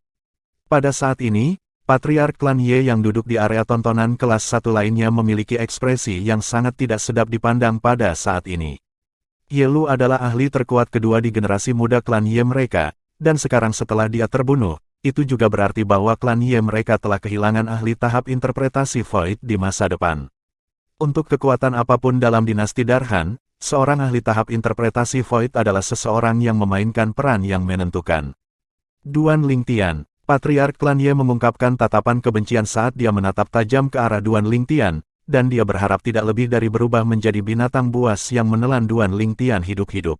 Pada saat ini, Patriark klan Ye yang duduk di area tontonan kelas 1 lainnya memiliki ekspresi yang sangat tidak sedap dipandang pada saat ini. Ye Lu adalah ahli terkuat kedua di generasi muda klan Ye mereka, dan sekarang setelah dia terbunuh, itu juga berarti bahwa klan Ye mereka telah kehilangan ahli tahap interpretasi Void di masa depan. Untuk kekuatan apapun dalam dinasti Darhan, seorang ahli tahap interpretasi Void adalah seseorang yang memainkan peran yang menentukan. Duan Lingtian, Patriark klan Ye mengungkapkan tatapan kebencian saat dia menatap tajam ke arah Duan Lingtian, dan dia berharap tidak lebih dari berubah menjadi binatang buas yang menelan Duan Lingtian hidup-hidup.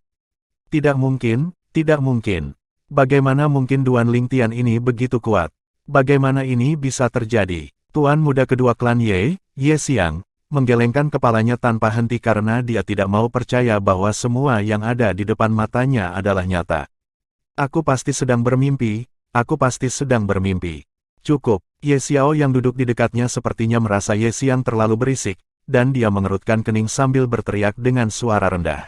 Tidak mungkin, tidak mungkin. Bagaimana mungkin Duan Lingtian ini begitu kuat? Bagaimana ini bisa terjadi? Tuan muda kedua klan Ye, Ye Xiang, menggelengkan kepalanya tanpa henti karena dia tidak mau percaya bahwa semua yang ada di depan matanya adalah nyata. Aku pasti sedang bermimpi, aku pasti sedang bermimpi. Cukup, Ye Xiao yang duduk di dekatnya sepertinya merasa Ye Xiang terlalu berisik, dan dia mengerutkan kening sambil berteriak dengan suara rendah.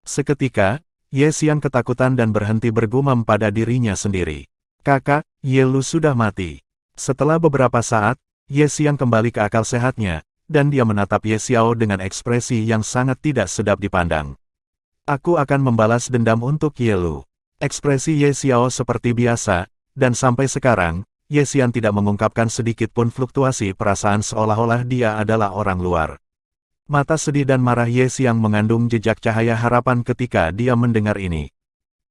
Seketika, Ye Xiang ketakutan dan berhenti bergumam pada dirinya sendiri. Kakak, Ye Lu sudah mati. Setelah beberapa saat, Ye Xiang kembali ke akal sehatnya, dan dia menatap Ye Xiao dengan ekspresi yang sangat tidak sedap dipandang. Aku akan membalas dendam untuk Ye Lu. Ekspresi Ye Xiao seperti biasa, dan sampai sekarang, Ye Xiang tidak mengungkapkan sedikit pun fluktuasi perasaan seolah-olah dia adalah orang luar. Mata sedih dan marah Ye Xiang mengandung jejak cahaya harapan ketika dia mendengar ini.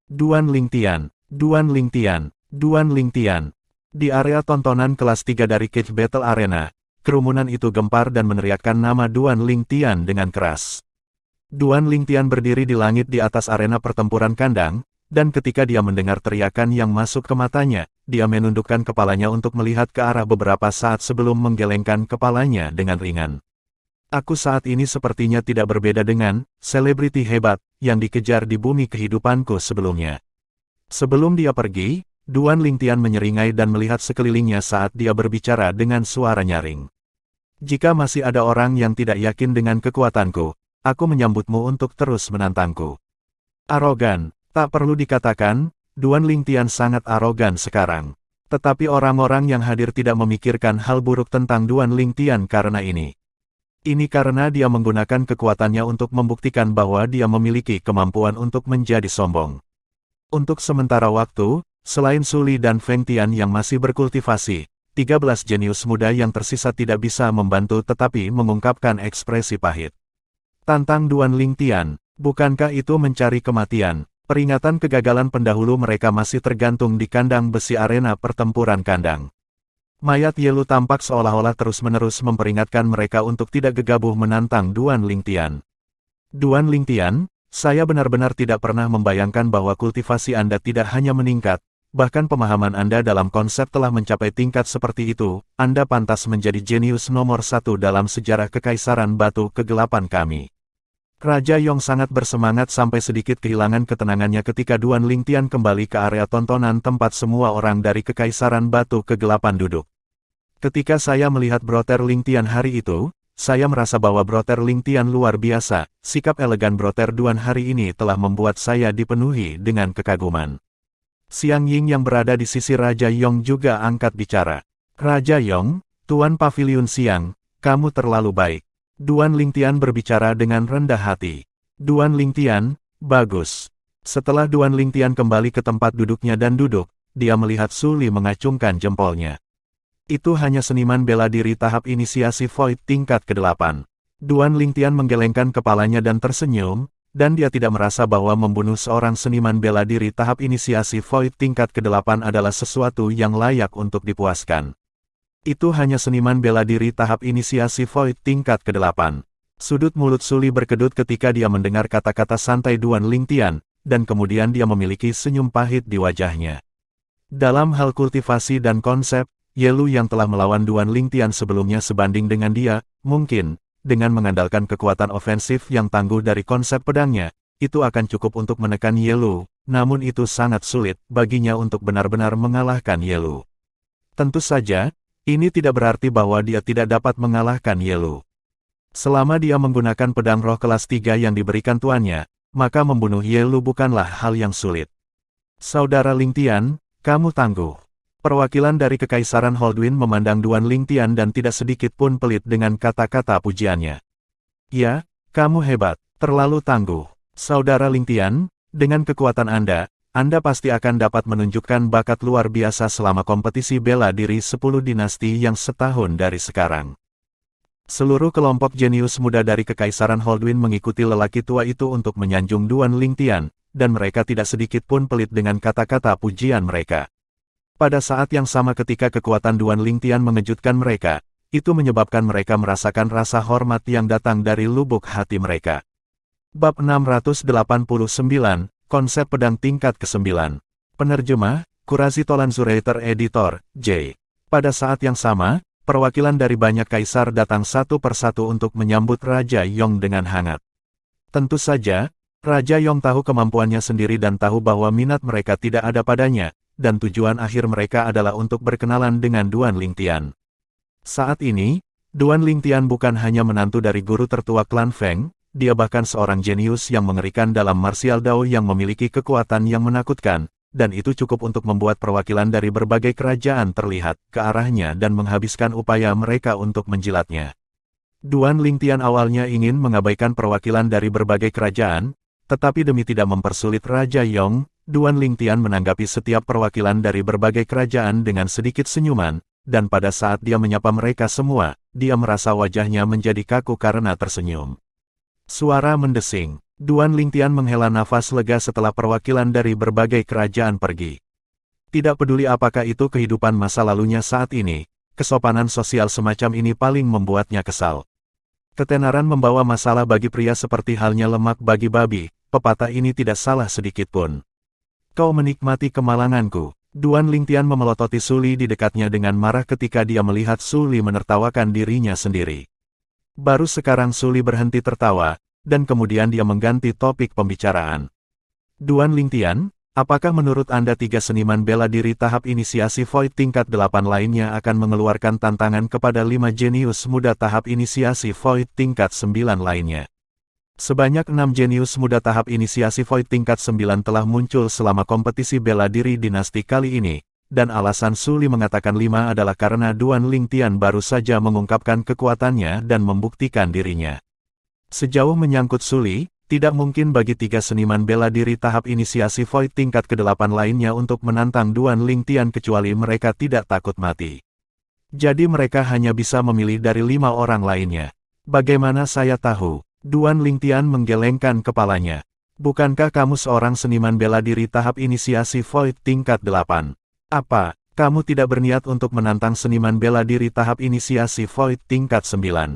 Duan Lingtian, Duan Lingtian, Duan Lingtian. Di area tontonan kelas 3 dari Cage Battle Arena, kerumunan itu gempar dan meneriakkan nama Duan Lingtian dengan keras. Duan Lingtian berdiri di langit di atas arena pertempuran kandang, dan ketika dia mendengar teriakan yang masuk ke matanya, dia menundukkan kepalanya untuk melihat ke arah beberapa saat sebelum menggelengkan kepalanya dengan ringan. Aku saat ini sepertinya tidak berbeda dengan selebriti hebat yang dikejar di bumi kehidupanku sebelumnya. Sebelum dia pergi, Duan Lingtian menyeringai dan melihat sekelilingnya saat dia berbicara dengan suara nyaring. Jika masih ada orang yang tidak yakin dengan kekuatanku, aku menyambutmu untuk terus menantangku. Arogan, tak perlu dikatakan, Duan Lingtian sangat arogan sekarang. Tetapi orang-orang yang hadir tidak memikirkan hal buruk tentang Duan Lingtian karena ini. Ini karena dia menggunakan kekuatannya untuk membuktikan bahwa dia memiliki kemampuan untuk menjadi sombong. Untuk sementara waktu, selain Su Li dan Feng Tian yang masih berkultivasi, 13 jenius muda yang tersisa tidak bisa membantu tetapi mengungkapkan ekspresi pahit. Tantang Duan Lingtian, bukankah itu mencari kematian? Peringatan kegagalan pendahulu mereka masih tergantung di kandang besi arena pertempuran kandang. Mayat Yelu tampak seolah-olah terus-menerus memperingatkan mereka untuk tidak gegabah menantang Duan Lingtian. Duan Lingtian, saya benar-benar tidak pernah membayangkan bahwa kultivasi Anda tidak hanya meningkat, bahkan pemahaman Anda dalam konsep telah mencapai tingkat seperti itu. Anda pantas menjadi jenius nomor 1 dalam sejarah Kekaisaran Batu Kegelapan kami. Raja Yong sangat bersemangat sampai sedikit kehilangan ketenangannya ketika Duan Lingtian kembali ke area tontonan tempat semua orang dari Kekaisaran Batu Kegelapan duduk. Ketika saya melihat Brother Lingtian hari itu, saya merasa bahwa Brother Lingtian luar biasa. Sikap elegan Brother Duan hari ini telah membuat saya dipenuhi dengan kekaguman. Xiang Ying yang berada di sisi Raja Yong juga angkat bicara. Raja Yong, Tuan Paviliun Siang, kamu terlalu baik. Duan Lingtian berbicara dengan rendah hati. Duan Lingtian, bagus. Setelah Duan Lingtian kembali ke tempat duduknya dan duduk, dia melihat Su Li mengacungkan jempolnya. Itu hanya seniman bela diri tahap inisiasi Void tingkat ke-8. Duan Lingtian menggelengkan kepalanya dan tersenyum, dan dia tidak merasa bahwa membunuh seorang seniman bela diri tahap inisiasi Void tingkat ke-8 adalah sesuatu yang layak untuk dipuaskan. Itu hanya seniman bela diri tahap inisiasi Void tingkat ke-8. Sudut mulut Su Li berkedut ketika dia mendengar kata-kata santai Duan Lingtian, dan kemudian dia memiliki senyum pahit di wajahnya. Dalam hal kultivasi dan konsep, Yelu yang telah melawan Duan Lingtian sebelumnya sebanding dengan dia, mungkin, dengan mengandalkan kekuatan ofensif yang tangguh dari konsep pedangnya, itu akan cukup untuk menekan Yelu, namun itu sangat sulit baginya untuk benar-benar mengalahkan Yelu. Tentu saja, ini tidak berarti bahwa dia tidak dapat mengalahkan Yelu. Selama dia menggunakan pedang roh kelas 3 yang diberikan tuannya, maka membunuh Yelu bukanlah hal yang sulit. Saudara Lingtian, kamu tangguh. Perwakilan dari Kekaisaran Holdwin memandang Duan Lingtian dan tidak sedikit pun pelit dengan kata-kata pujiannya. Ya, kamu hebat, terlalu tangguh. Saudara Lingtian, dengan kekuatan Anda pasti akan dapat menunjukkan bakat luar biasa selama kompetisi bela diri 10 dinasti yang setahun dari sekarang. Seluruh kelompok jenius muda dari Kekaisaran Holdwin mengikuti lelaki tua itu untuk menyanjung Duan Lingtian, dan mereka tidak sedikit pun pelit dengan kata-kata pujian mereka. Pada saat yang sama ketika kekuatan Duan Lingtian mengejutkan mereka, itu menyebabkan mereka merasakan rasa hormat yang datang dari lubuk hati mereka. Bab 689, Konsep Pedang Tingkat ke-9. Penerjemah, Kurazi Tolan Zuraiter Editor, J. Pada saat yang sama, perwakilan dari banyak kaisar datang satu persatu untuk menyambut Raja Yong dengan hangat. Tentu saja, Raja Yong tahu kemampuannya sendiri dan tahu bahwa minat mereka tidak ada padanya, dan tujuan akhir mereka adalah untuk berkenalan dengan Duan Lingtian. Saat ini, Duan Lingtian bukan hanya menantu dari guru tertua klan Feng, dia bahkan seorang jenius yang mengerikan dalam martial Dao yang memiliki kekuatan yang menakutkan, dan itu cukup untuk membuat perwakilan dari berbagai kerajaan terlihat ke arahnya dan menghabiskan upaya mereka untuk menjilatnya. Duan Lingtian awalnya ingin mengabaikan perwakilan dari berbagai kerajaan, tetapi demi tidak mempersulit Raja Yong, Duan Lingtian menanggapi setiap perwakilan dari berbagai kerajaan dengan sedikit senyuman, dan pada saat dia menyapa mereka semua, dia merasa wajahnya menjadi kaku karena tersenyum. Suara mendesing. Duan Lingtian menghela nafas lega setelah perwakilan dari berbagai kerajaan pergi. Tidak peduli apakah itu kehidupan masa lalunya saat ini, kesopanan sosial semacam ini paling membuatnya kesal. Ketenaran membawa masalah bagi pria seperti halnya lemak bagi babi, pepatah ini tidak salah sedikit pun. Kau menikmati kemalanganku. Duan Lingtian memelototi Su Li di dekatnya dengan marah ketika dia melihat Su Li menertawakan dirinya sendiri. Baru sekarang Su Li berhenti tertawa, dan kemudian dia mengganti topik pembicaraan. Duan Lingtian, Apakah menurut Anda tiga seniman bela diri tahap inisiasi Void tingkat 8 lainnya akan mengeluarkan tantangan kepada 5 jenius muda tahap inisiasi Void tingkat 9 lainnya? Sebanyak 6 jenius muda tahap inisiasi Void tingkat 9 telah muncul selama kompetisi bela diri dinasti kali ini, dan alasan Su Li mengatakan 5 adalah karena Duan Lingtian baru saja mengungkapkan kekuatannya dan membuktikan dirinya. Sejauh menyangkut Su Li, tidak mungkin bagi tiga seniman bela diri tahap inisiasi Void tingkat ke-8 lainnya untuk menantang Duan Lingtian kecuali mereka tidak takut mati. Jadi mereka hanya bisa memilih dari 5 orang lainnya. Bagaimana saya tahu? Duan Lingtian menggelengkan kepalanya. Bukankah kamu seorang seniman bela diri tahap inisiasi Void tingkat 8? Apa, kamu tidak berniat untuk menantang seniman bela diri tahap inisiasi Void tingkat 9?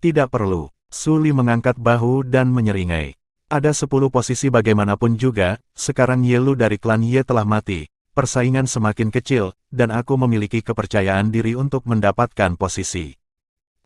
Tidak perlu. Su Li mengangkat bahu dan menyeringai. Ada 10 posisi bagaimanapun juga, sekarang Ye Lu dari klan Ye telah mati, persaingan semakin kecil, dan aku memiliki kepercayaan diri untuk mendapatkan posisi.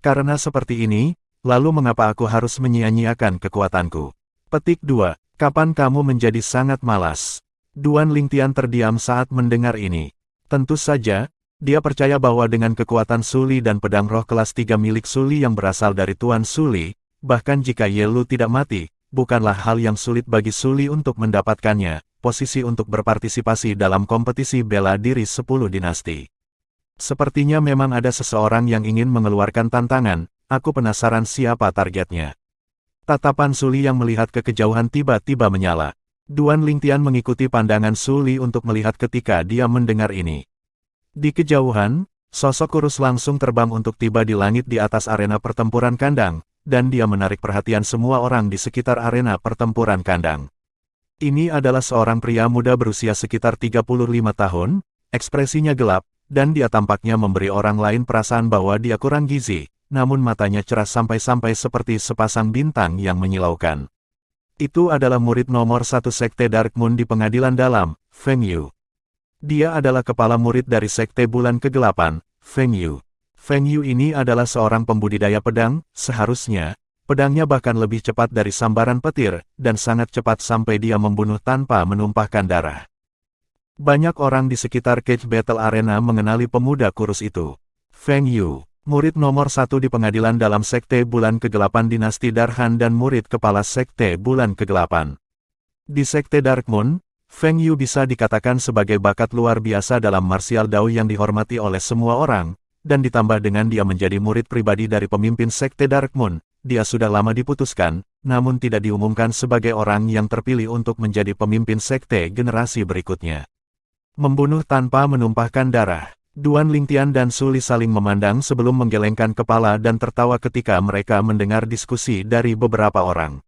Karena seperti ini, lalu mengapa aku harus menyia-nyiakan kekuatanku? Petik 2. Kapan kamu menjadi sangat malas? Duan Lingtian terdiam saat mendengar ini. Tentu saja, dia percaya bahwa dengan kekuatan Su Li dan pedang roh kelas 3 milik Su Li yang berasal dari Tuan Su Li, bahkan jika Ye Lu tidak mati, bukanlah hal yang sulit bagi Su Li untuk mendapatkannya, posisi untuk berpartisipasi dalam kompetisi bela diri 10 dinasti. Sepertinya memang ada seseorang yang ingin mengeluarkan tantangan, aku penasaran siapa targetnya. Tatapan Su Li yang melihat ke kejauhan tiba-tiba menyala. Duan Lingtian mengikuti pandangan Su Li untuk melihat ketika dia mendengar ini. Di kejauhan, sosok kurus langsung terbang untuk tiba di langit di atas arena pertempuran kandang, dan dia menarik perhatian semua orang di sekitar arena pertempuran kandang. Ini adalah seorang pria muda berusia sekitar 35 tahun, ekspresinya gelap, dan dia tampaknya memberi orang lain perasaan bahwa dia kurang gizi, namun matanya cerah sampai-sampai seperti sepasang bintang yang menyilaukan. Itu adalah murid nomor 1 Sekte Dark Moon di Pengadilan Dalam, Feng Yu. Dia adalah kepala murid dari Sekte Bulan Kegelapan, Feng Yu. Feng Yu ini adalah seorang pembudidaya pedang, seharusnya, pedangnya bahkan lebih cepat dari sambaran petir, dan sangat cepat sampai dia membunuh tanpa menumpahkan darah. Banyak orang di sekitar Cage Battle Arena mengenali pemuda kurus itu. Feng Yu, murid nomor 1 di Pengadilan Dalam Sekte Bulan Kegelapan Dinasti Darhan dan murid kepala Sekte Bulan Kegelapan. Di Sekte Dark Moon, Feng Yu bisa dikatakan sebagai bakat luar biasa dalam martial Dao yang dihormati oleh semua orang, dan ditambah dengan dia menjadi murid pribadi dari pemimpin Sekte Dark Moon, dia sudah lama diputuskan, namun tidak diumumkan sebagai orang yang terpilih untuk menjadi pemimpin Sekte generasi berikutnya. Membunuh tanpa menumpahkan darah. Duan Lingtian dan Su Li saling memandang sebelum menggelengkan kepala dan tertawa ketika mereka mendengar diskusi dari beberapa orang.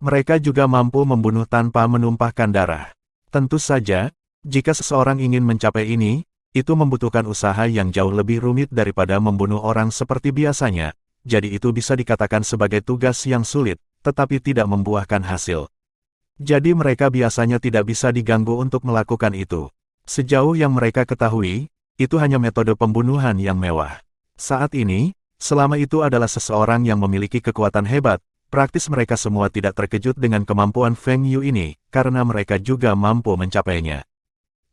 Mereka juga mampu membunuh tanpa menumpahkan darah. Tentu saja, jika seseorang ingin mencapai ini, itu membutuhkan usaha yang jauh lebih rumit daripada membunuh orang seperti biasanya, jadi itu bisa dikatakan sebagai tugas yang sulit, tetapi tidak membuahkan hasil. Jadi mereka biasanya tidak bisa diganggu untuk melakukan itu. Sejauh yang mereka ketahui, itu hanya metode pembunuhan yang mewah. Saat ini, selama itu adalah seseorang yang memiliki kekuatan hebat, praktis mereka semua tidak terkejut dengan kemampuan Feng Yu ini, karena mereka juga mampu mencapainya.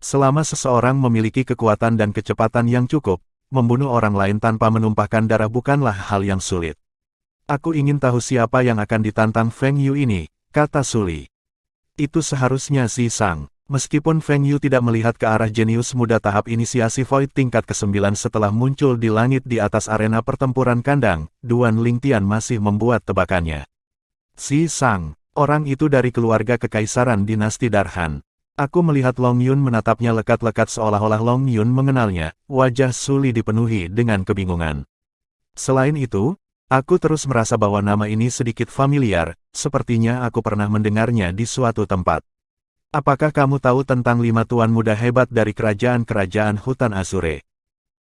Selama seseorang memiliki kekuatan dan kecepatan yang cukup, membunuh orang lain tanpa menumpahkan darah bukanlah hal yang sulit. Aku ingin tahu siapa yang akan ditantang Feng Yu ini, kata Su Li. Itu seharusnya Si Sang. Meskipun Feng Yu tidak melihat ke arah jenius muda tahap inisiasi Void tingkat ke-9 setelah muncul di langit di atas arena pertempuran kandang, Duan Lingtian masih membuat tebakannya. Si Sang, orang itu dari keluarga kekaisaran dinasti Darhan. Aku melihat Long Yun menatapnya lekat-lekat seolah-olah Long Yun mengenalnya, wajah Su Li dipenuhi dengan kebingungan. Selain itu, aku terus merasa bahwa nama ini sedikit familiar, sepertinya aku pernah mendengarnya di suatu tempat. Apakah kamu tahu tentang 5 tuan muda hebat dari kerajaan-kerajaan hutan Azure?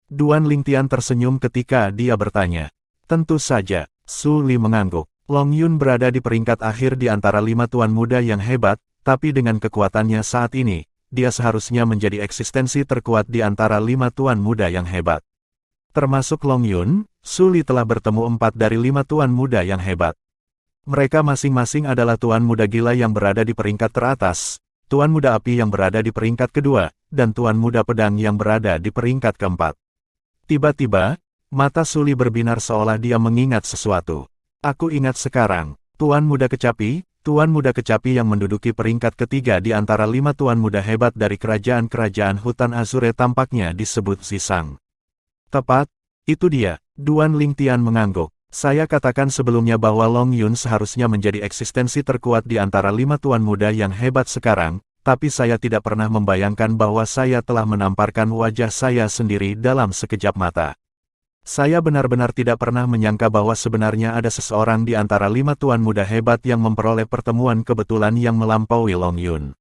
Duan Lingtian tersenyum ketika dia bertanya. Tentu saja, Su Li mengangguk. Long Yun berada di peringkat akhir di antara 5 tuan muda yang hebat, tapi dengan kekuatannya saat ini, dia seharusnya menjadi eksistensi terkuat di antara 5 tuan muda yang hebat. Termasuk Long Yun, Su Li telah bertemu 4 dari 5 tuan muda yang hebat. Mereka masing-masing adalah tuan muda gila yang berada di peringkat teratas, Tuan Muda Api yang berada di peringkat kedua, dan Tuan Muda Pedang yang berada di peringkat keempat. Tiba-tiba, mata Suli berbinar seolah dia mengingat sesuatu. Aku ingat sekarang, Tuan Muda Kecapi yang menduduki peringkat ketiga di antara 5 Tuan Muda hebat dari kerajaan-kerajaan hutan Azure tampaknya disebut Zisang. Tepat, itu dia, Duan Lingtian mengangguk. Saya katakan sebelumnya bahwa Long Yun seharusnya menjadi eksistensi terkuat di antara 5 Tuan Muda yang hebat sekarang, tapi saya tidak pernah membayangkan bahwa saya telah menamparkan wajah saya sendiri dalam sekejap mata. Saya benar-benar tidak pernah menyangka bahwa sebenarnya ada seseorang di antara 5 Tuan Muda hebat yang memperoleh pertemuan kebetulan yang melampaui Long Yun.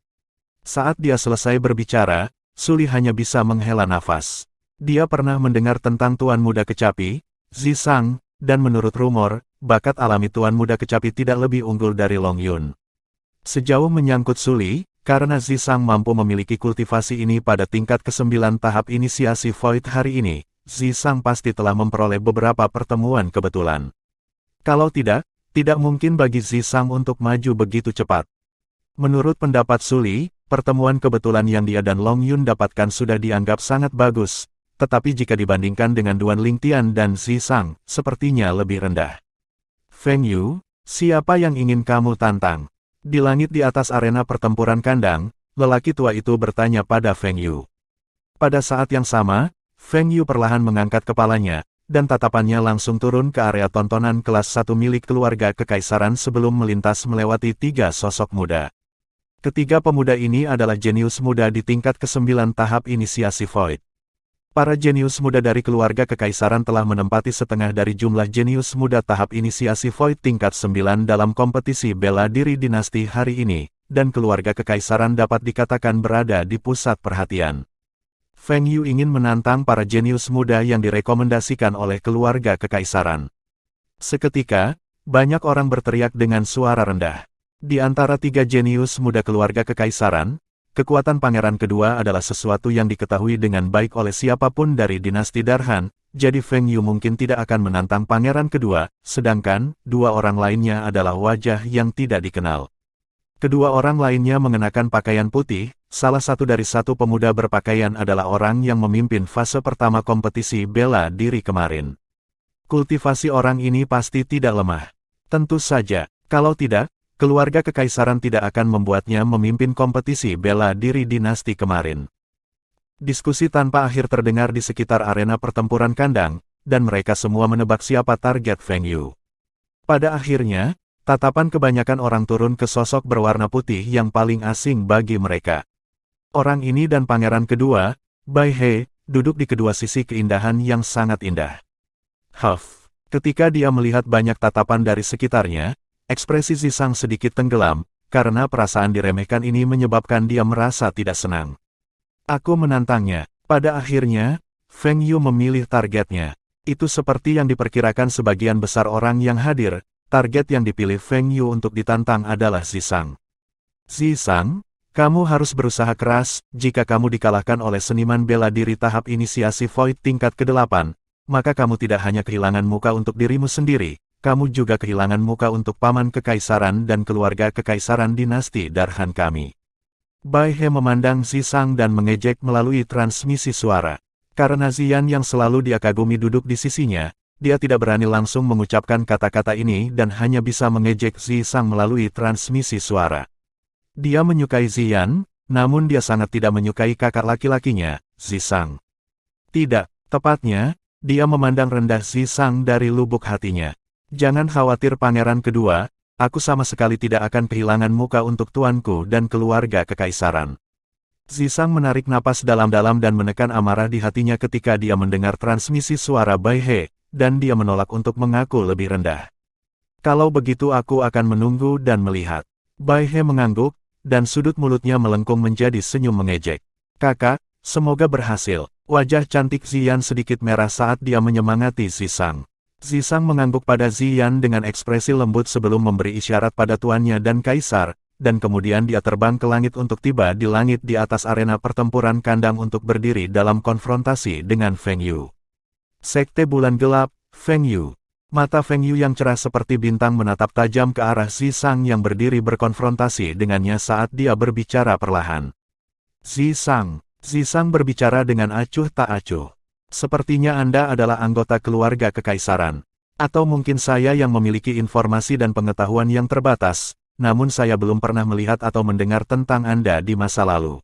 Saat dia selesai berbicara, Suli hanya bisa menghela nafas. Dia pernah mendengar tentang Tuan Muda Kecapi, Zisang, dan menurut rumor, bakat alami Tuan Muda Kecapi tidak lebih unggul dari Long Yun. Sejauh menyangkut Suli, karena Zisang mampu memiliki kultivasi ini pada tingkat ke-9 tahap inisiasi Void hari ini, Zisang pasti telah memperoleh beberapa pertemuan kebetulan. Kalau tidak mungkin bagi Zisang untuk maju begitu cepat. Menurut pendapat Suli, pertemuan kebetulan yang dia dan Long Yun dapatkan sudah dianggap sangat bagus. Tetapi jika dibandingkan dengan Duan Lingtian dan Zisang, sepertinya lebih rendah. Feng Yu, siapa yang ingin kamu tantang? Di langit di atas arena pertempuran kandang, lelaki tua itu bertanya pada Feng Yu. Pada saat yang sama, Feng Yu perlahan mengangkat kepalanya, dan tatapannya langsung turun ke area tontonan kelas 1 milik keluarga kekaisaran sebelum melintas melewati 3 sosok muda. Ketiga pemuda ini adalah jenius muda di tingkat ke-9 tahap inisiasi Void. Para jenius muda dari keluarga kekaisaran telah menempati setengah dari jumlah jenius muda tahap inisiasi Void tingkat 9 dalam kompetisi bela diri dinasti hari ini, dan keluarga kekaisaran dapat dikatakan berada di pusat perhatian. Feng Yu ingin menantang para jenius muda yang direkomendasikan oleh keluarga kekaisaran. Seketika, banyak orang berteriak dengan suara rendah. Di antara 3 jenius muda keluarga kekaisaran, kekuatan pangeran kedua adalah sesuatu yang diketahui dengan baik oleh siapapun dari dinasti Darhan, jadi Feng Yu mungkin tidak akan menantang pangeran kedua, sedangkan 2 orang lainnya adalah wajah yang tidak dikenal. Kedua orang lainnya mengenakan pakaian putih, salah satu dari 1 pemuda berpakaian adalah orang yang memimpin fase pertama kompetisi bela diri kemarin. Kultivasi orang ini pasti tidak lemah. Tentu saja, kalau tidak, keluarga kekaisaran tidak akan membuatnya memimpin kompetisi bela diri dinasti kemarin. Diskusi tanpa akhir terdengar di sekitar arena pertempuran kandang, dan mereka semua menebak siapa target Feng Yu. Pada akhirnya, tatapan kebanyakan orang turun ke sosok berwarna putih yang paling asing bagi mereka. Orang ini dan pangeran kedua, Bai He, duduk di kedua sisi keindahan yang sangat indah. Huff, ketika dia melihat banyak tatapan dari sekitarnya, ekspresi Zisang sedikit tenggelam, karena perasaan diremehkan ini menyebabkan dia merasa tidak senang. Aku menantangnya. Pada akhirnya, Feng Yu memilih targetnya. Itu seperti yang diperkirakan sebagian besar orang yang hadir, target yang dipilih Feng Yu untuk ditantang adalah Zisang. Zisang, kamu harus berusaha keras, jika kamu dikalahkan oleh seniman bela diri tahap inisiasi Void tingkat ke-8, maka kamu tidak hanya kehilangan muka untuk dirimu sendiri, kamu juga kehilangan muka untuk paman kekaisaran dan keluarga kekaisaran dinasti Darhan kami. Bai He memandang Zisang dan mengejek melalui transmisi suara. Karena Ziyan yang selalu dia kagumi duduk di sisinya, dia tidak berani langsung mengucapkan kata-kata ini dan hanya bisa mengejek Zisang melalui transmisi suara. Dia menyukai Ziyan, namun dia sangat tidak menyukai kakak laki-lakinya, Zisang. Tidak, tepatnya, dia memandang rendah Zisang dari lubuk hatinya. Jangan khawatir pangeran kedua, aku sama sekali tidak akan kehilangan muka untuk tuanku dan keluarga kekaisaran. Zisang menarik napas dalam-dalam dan menekan amarah di hatinya ketika dia mendengar transmisi suara Bai He, dan dia menolak untuk mengaku lebih rendah. Kalau begitu aku akan menunggu dan melihat. Bai He mengangguk, dan sudut mulutnya melengkung menjadi senyum mengejek. Kakak, semoga berhasil. Wajah cantik Ziyan sedikit merah saat dia menyemangati Zisang. Zisang mengangguk pada Ziyan dengan ekspresi lembut sebelum memberi isyarat pada tuannya dan kaisar, dan kemudian dia terbang ke langit untuk tiba di langit di atas arena pertempuran kandang untuk berdiri dalam konfrontasi dengan Feng Yu. Sekte Bulan Gelap, Feng Yu. Mata Feng Yu yang cerah seperti bintang menatap tajam ke arah Zisang yang berdiri berkonfrontasi dengannya saat dia berbicara perlahan. Zisang berbicara dengan acuh tak acuh. Sepertinya Anda adalah anggota keluarga kekaisaran. Atau mungkin saya yang memiliki informasi dan pengetahuan yang terbatas, namun saya belum pernah melihat atau mendengar tentang Anda di masa lalu.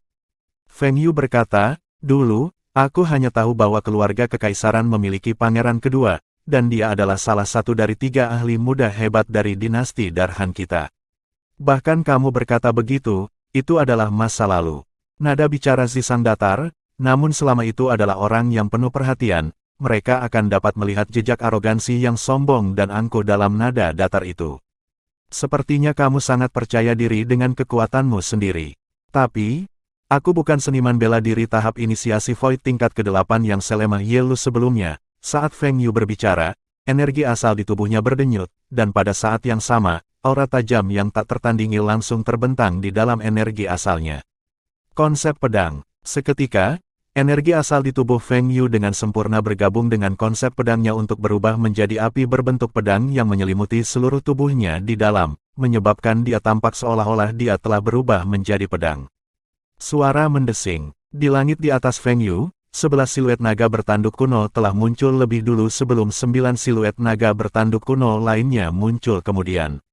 Feng Yu berkata, dulu, aku hanya tahu bahwa keluarga kekaisaran memiliki pangeran kedua, dan dia adalah salah satu dari 3 ahli muda hebat dari dinasti Darhan kita. Bahkan kamu berkata begitu, itu adalah masa lalu. Nada bicara Zisang datar, namun selama itu adalah orang yang penuh perhatian, mereka akan dapat melihat jejak arogansi yang sombong dan angkuh dalam nada datar itu. Sepertinya kamu sangat percaya diri dengan kekuatanmu sendiri. Tapi, aku bukan seniman bela diri tahap inisiasi Void tingkat ke-8 yang selemah Yelu sebelumnya. Saat Feng Yu berbicara, energi asal di tubuhnya berdenyut, dan pada saat yang sama, aura tajam yang tak tertandingi langsung terbentang di dalam energi asalnya. Konsep pedang. Seketika, energi asal di tubuh Feng Yu dengan sempurna bergabung dengan konsep pedangnya untuk berubah menjadi api berbentuk pedang yang menyelimuti seluruh tubuhnya di dalam, menyebabkan dia tampak seolah-olah dia telah berubah menjadi pedang. Suara mendesing. Di langit di atas Feng Yu, 11 siluet naga bertanduk kuno telah muncul lebih dulu sebelum 9 siluet naga bertanduk kuno lainnya muncul kemudian.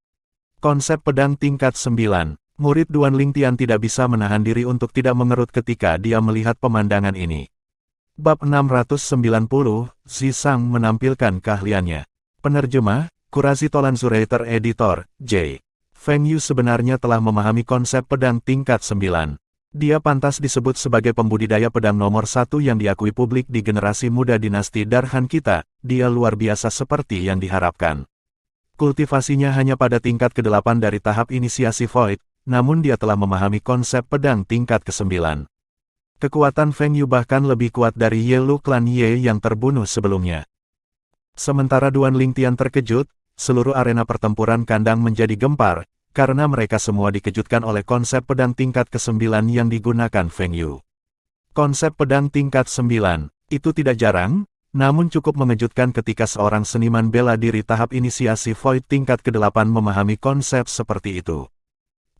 Konsep pedang tingkat 9. Murid Duan Lingtian tidak bisa menahan diri untuk tidak mengerut ketika dia melihat pemandangan ini. Bab 690, Zisang menampilkan keahliannya. Penerjemah, Kurasi Tolan Zuraiter Editor, J. Feng Yu sebenarnya telah memahami konsep pedang tingkat 9. Dia pantas disebut sebagai pembudidaya pedang nomor 1 yang diakui publik di generasi muda dinasti Darhan kita, dia luar biasa seperti yang diharapkan. Kultivasinya hanya pada tingkat ke-8 dari tahap inisiasi Void, namun dia telah memahami konsep pedang tingkat ke-9. Kekuatan Feng Yu bahkan lebih kuat dari Yelu Klan Ye yang terbunuh sebelumnya. Sementara Duan Lingtian terkejut, seluruh arena pertempuran kandang menjadi gempar, karena mereka semua dikejutkan oleh konsep pedang tingkat ke-9 yang digunakan Feng Yu. Konsep pedang tingkat 9, itu tidak jarang, namun cukup mengejutkan ketika seorang seniman bela diri tahap inisiasi Void tingkat ke-8 memahami konsep seperti itu.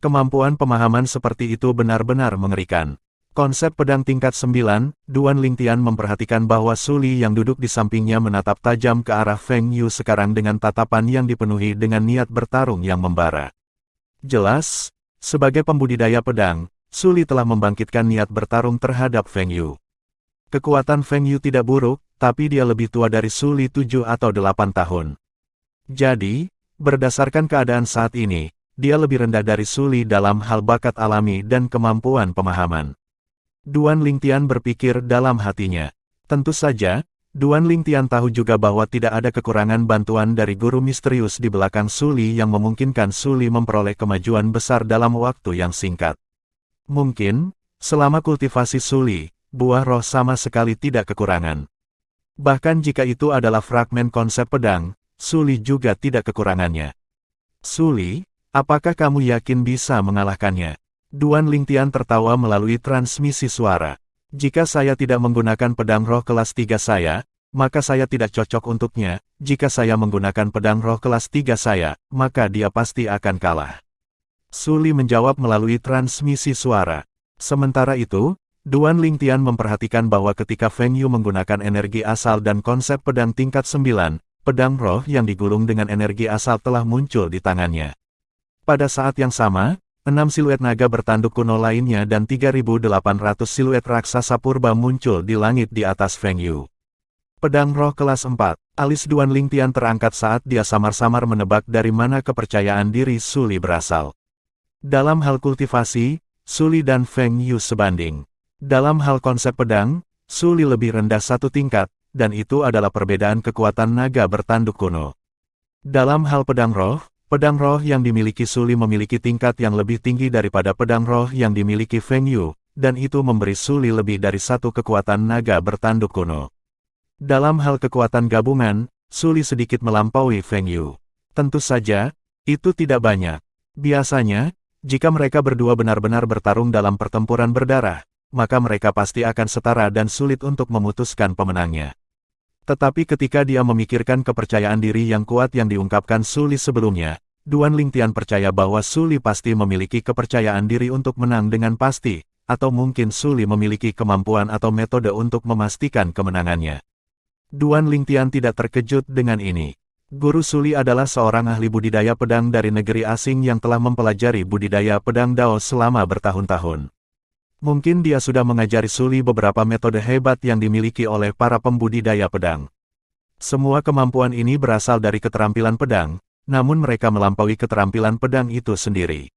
Kemampuan pemahaman seperti itu benar-benar mengerikan. Konsep pedang tingkat 9, Duan Lingtian memperhatikan bahwa Suli yang duduk di sampingnya menatap tajam ke arah Feng Yu sekarang dengan tatapan yang dipenuhi dengan niat bertarung yang membara. Jelas, sebagai pembudidaya pedang, Suli telah membangkitkan niat bertarung terhadap Feng Yu. Kekuatan Feng Yu tidak buruk, tapi dia lebih tua dari Suli 7 atau 8 tahun. Jadi, berdasarkan keadaan saat ini, dia lebih rendah dari Suli dalam hal bakat alami dan kemampuan pemahaman. Duan Lingtian berpikir dalam hatinya. Tentu saja, Duan Lingtian tahu juga bahwa tidak ada kekurangan bantuan dari guru misterius di belakang Suli yang memungkinkan Suli memperoleh kemajuan besar dalam waktu yang singkat. Mungkin, selama kultivasi Suli, buah roh sama sekali tidak kekurangan. Bahkan jika itu adalah fragmen konsep pedang, Suli juga tidak kekurangannya. Suli, apakah kamu yakin bisa mengalahkannya? Duan Lingtian tertawa melalui transmisi suara. Jika saya tidak menggunakan pedang roh kelas 3 saya, maka saya tidak cocok untuknya. Jika saya menggunakan pedang roh kelas 3 saya, maka dia pasti akan kalah. Suli menjawab melalui transmisi suara. Sementara itu, Duan Lingtian memperhatikan bahwa ketika Feng Yu menggunakan energi asal dan konsep pedang tingkat 9, pedang roh yang digulung dengan energi asal telah muncul di tangannya. Pada saat yang sama, 6 siluet naga bertanduk kuno lainnya dan 3.800 siluet raksasa purba muncul di langit di atas Feng Yu. Pedang roh kelas 4, alis Duan Lingtian terangkat saat dia samar-samar menebak dari mana kepercayaan diri Suli berasal. Dalam hal kultivasi, Suli dan Feng Yu sebanding. Dalam hal konsep pedang, Suli lebih rendah satu tingkat, dan itu adalah perbedaan kekuatan naga bertanduk kuno. Dalam hal pedang roh yang dimiliki Suli memiliki tingkat yang lebih tinggi daripada pedang roh yang dimiliki Feng Yu, dan itu memberi Suli lebih dari satu kekuatan naga bertanduk kuno. Dalam hal kekuatan gabungan, Suli sedikit melampaui Feng Yu. Tentu saja, itu tidak banyak. Biasanya, jika mereka berdua benar-benar bertarung dalam pertempuran berdarah, maka mereka pasti akan setara dan sulit untuk memutuskan pemenangnya. Tetapi ketika dia memikirkan kepercayaan diri yang kuat yang diungkapkan Su Li sebelumnya, Duan Lingtian percaya bahwa Su Li pasti memiliki kepercayaan diri untuk menang dengan pasti, atau mungkin Su Li memiliki kemampuan atau metode untuk memastikan kemenangannya. Duan Lingtian tidak terkejut dengan ini. Guru Su Li adalah seorang ahli budidaya pedang dari negeri asing yang telah mempelajari budidaya pedang Dao selama bertahun-tahun. Mungkin dia sudah mengajari Su Li beberapa metode hebat yang dimiliki oleh para pembudidaya pedang. Semua kemampuan ini berasal dari keterampilan pedang, namun mereka melampaui keterampilan pedang itu sendiri.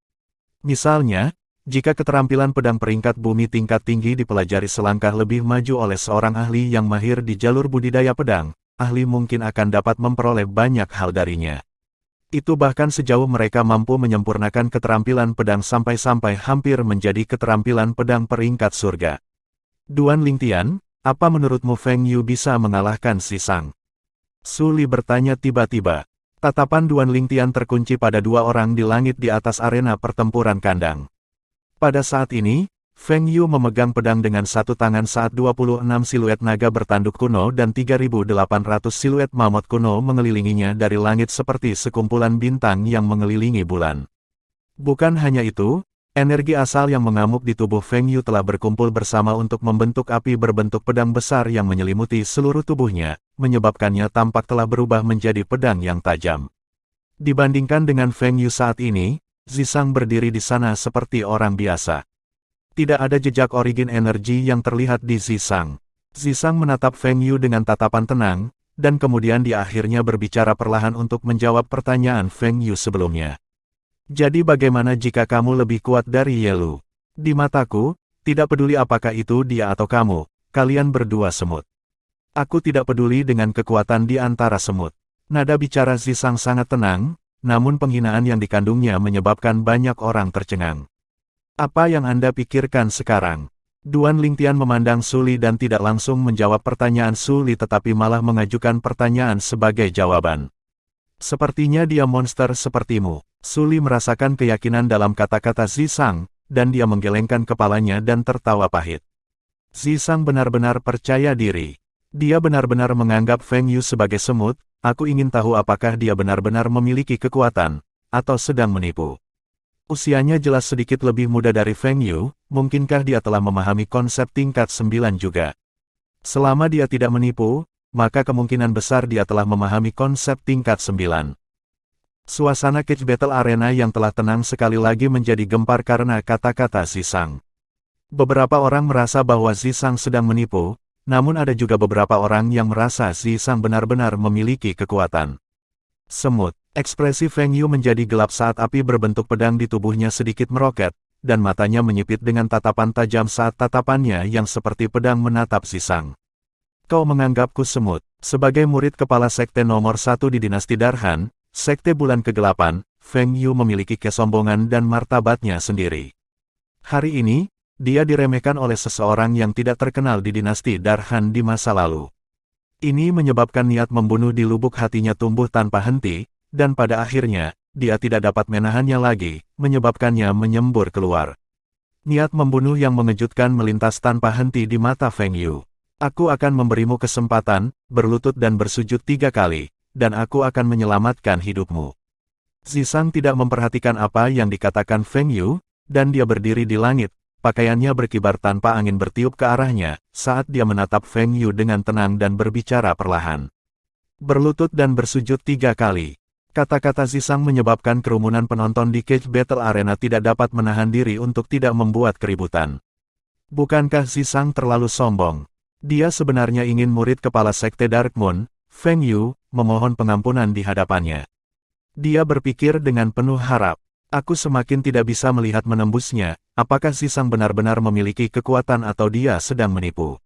Misalnya, jika keterampilan pedang peringkat bumi tingkat tinggi dipelajari selangkah lebih maju oleh seorang ahli yang mahir di jalur budidaya pedang, ahli mungkin akan dapat memperoleh banyak hal darinya. Itu bahkan sejauh mereka mampu menyempurnakan keterampilan pedang sampai-sampai hampir menjadi keterampilan pedang peringkat surga. Duan Lingtian, apa menurutmu Feng Yu bisa mengalahkan Si Sang? Su Li bertanya tiba-tiba. Tatapan Duan Lingtian terkunci pada dua orang di langit di atas arena pertempuran kandang. Pada saat ini, Feng Yu memegang pedang dengan satu tangan saat 26 siluet naga bertanduk kuno dan 3.800 siluet mamut kuno mengelilinginya dari langit seperti sekumpulan bintang yang mengelilingi bulan. Bukan hanya itu, energi asal yang mengamuk di tubuh Feng Yu telah berkumpul bersama untuk membentuk api berbentuk pedang besar yang menyelimuti seluruh tubuhnya, menyebabkannya tampak telah berubah menjadi pedang yang tajam. Dibandingkan dengan Feng Yu saat ini, Si Sang berdiri di sana seperti orang biasa. Tidak ada jejak origin energi yang terlihat di Si Sang. Si Sang menatap Feng Yu dengan tatapan tenang, dan kemudian dia akhirnya berbicara perlahan untuk menjawab pertanyaan Feng Yu sebelumnya. Jadi bagaimana jika kamu lebih kuat dari Ye Lu? Di mataku, tidak peduli apakah itu dia atau kamu, kalian berdua semut. Aku tidak peduli dengan kekuatan di antara semut. Nada bicara Si Sang sangat tenang, namun penghinaan yang dikandungnya menyebabkan banyak orang tercengang. Apa yang Anda pikirkan sekarang? Duan Lingtian memandang Su Li dan tidak langsung menjawab pertanyaan Su Li tetapi malah mengajukan pertanyaan sebagai jawaban. Sepertinya dia monster sepertimu. Su Li merasakan keyakinan dalam kata-kata Si Sang, dan dia menggelengkan kepalanya dan tertawa pahit. Si Sang benar-benar percaya diri. Dia benar-benar menganggap Feng Yu sebagai semut. Aku ingin tahu apakah dia benar-benar memiliki kekuatan, atau sedang menipu. Usianya jelas sedikit lebih muda dari Feng Yu, mungkinkah dia telah memahami konsep tingkat 9 juga? Selama dia tidak menipu, maka kemungkinan besar dia telah memahami konsep tingkat 9. Suasana Cage Battle Arena yang telah tenang sekali lagi menjadi gempar karena kata-kata Si Sang. Beberapa orang merasa bahwa Si Sang sedang menipu, namun ada juga beberapa orang yang merasa Si Sang benar-benar memiliki kekuatan. Semut. Ekspresi Feng Yu menjadi gelap saat api berbentuk pedang di tubuhnya sedikit meroket, dan matanya menyipit dengan tatapan tajam saat tatapannya yang seperti pedang menatap Si Sang. Kau menganggapku semut. Sebagai murid kepala sekte nomor 1 di dinasti Darhan, sekte bulan kegelapan, Feng Yu memiliki kesombongan dan martabatnya sendiri. Hari ini, dia diremehkan oleh seseorang yang tidak terkenal di dinasti Darhan di masa lalu. Ini menyebabkan niat membunuh di lubuk hatinya tumbuh tanpa henti, dan pada akhirnya, dia tidak dapat menahannya lagi, menyebabkannya menyembur keluar. Niat membunuh yang mengejutkan melintas tanpa henti di mata Feng Yu. Aku akan memberimu kesempatan, berlutut dan bersujud 3 kali, dan aku akan menyelamatkan hidupmu. Si Sang tidak memperhatikan apa yang dikatakan Feng Yu, dan dia berdiri di langit. Pakaiannya berkibar tanpa angin bertiup ke arahnya, saat dia menatap Feng Yu dengan tenang dan berbicara perlahan. Berlutut dan bersujud 3 kali. Kata-kata Si Sang menyebabkan kerumunan penonton di Cage Battle Arena tidak dapat menahan diri untuk tidak membuat keributan. Bukankah Si Sang terlalu sombong? Dia sebenarnya ingin murid kepala sekte Dark Moon, Feng Yu, memohon pengampunan di hadapannya. Dia berpikir dengan penuh harap. Aku semakin tidak bisa melihat menembusnya, apakah Si Sang benar-benar memiliki kekuatan atau dia sedang menipu.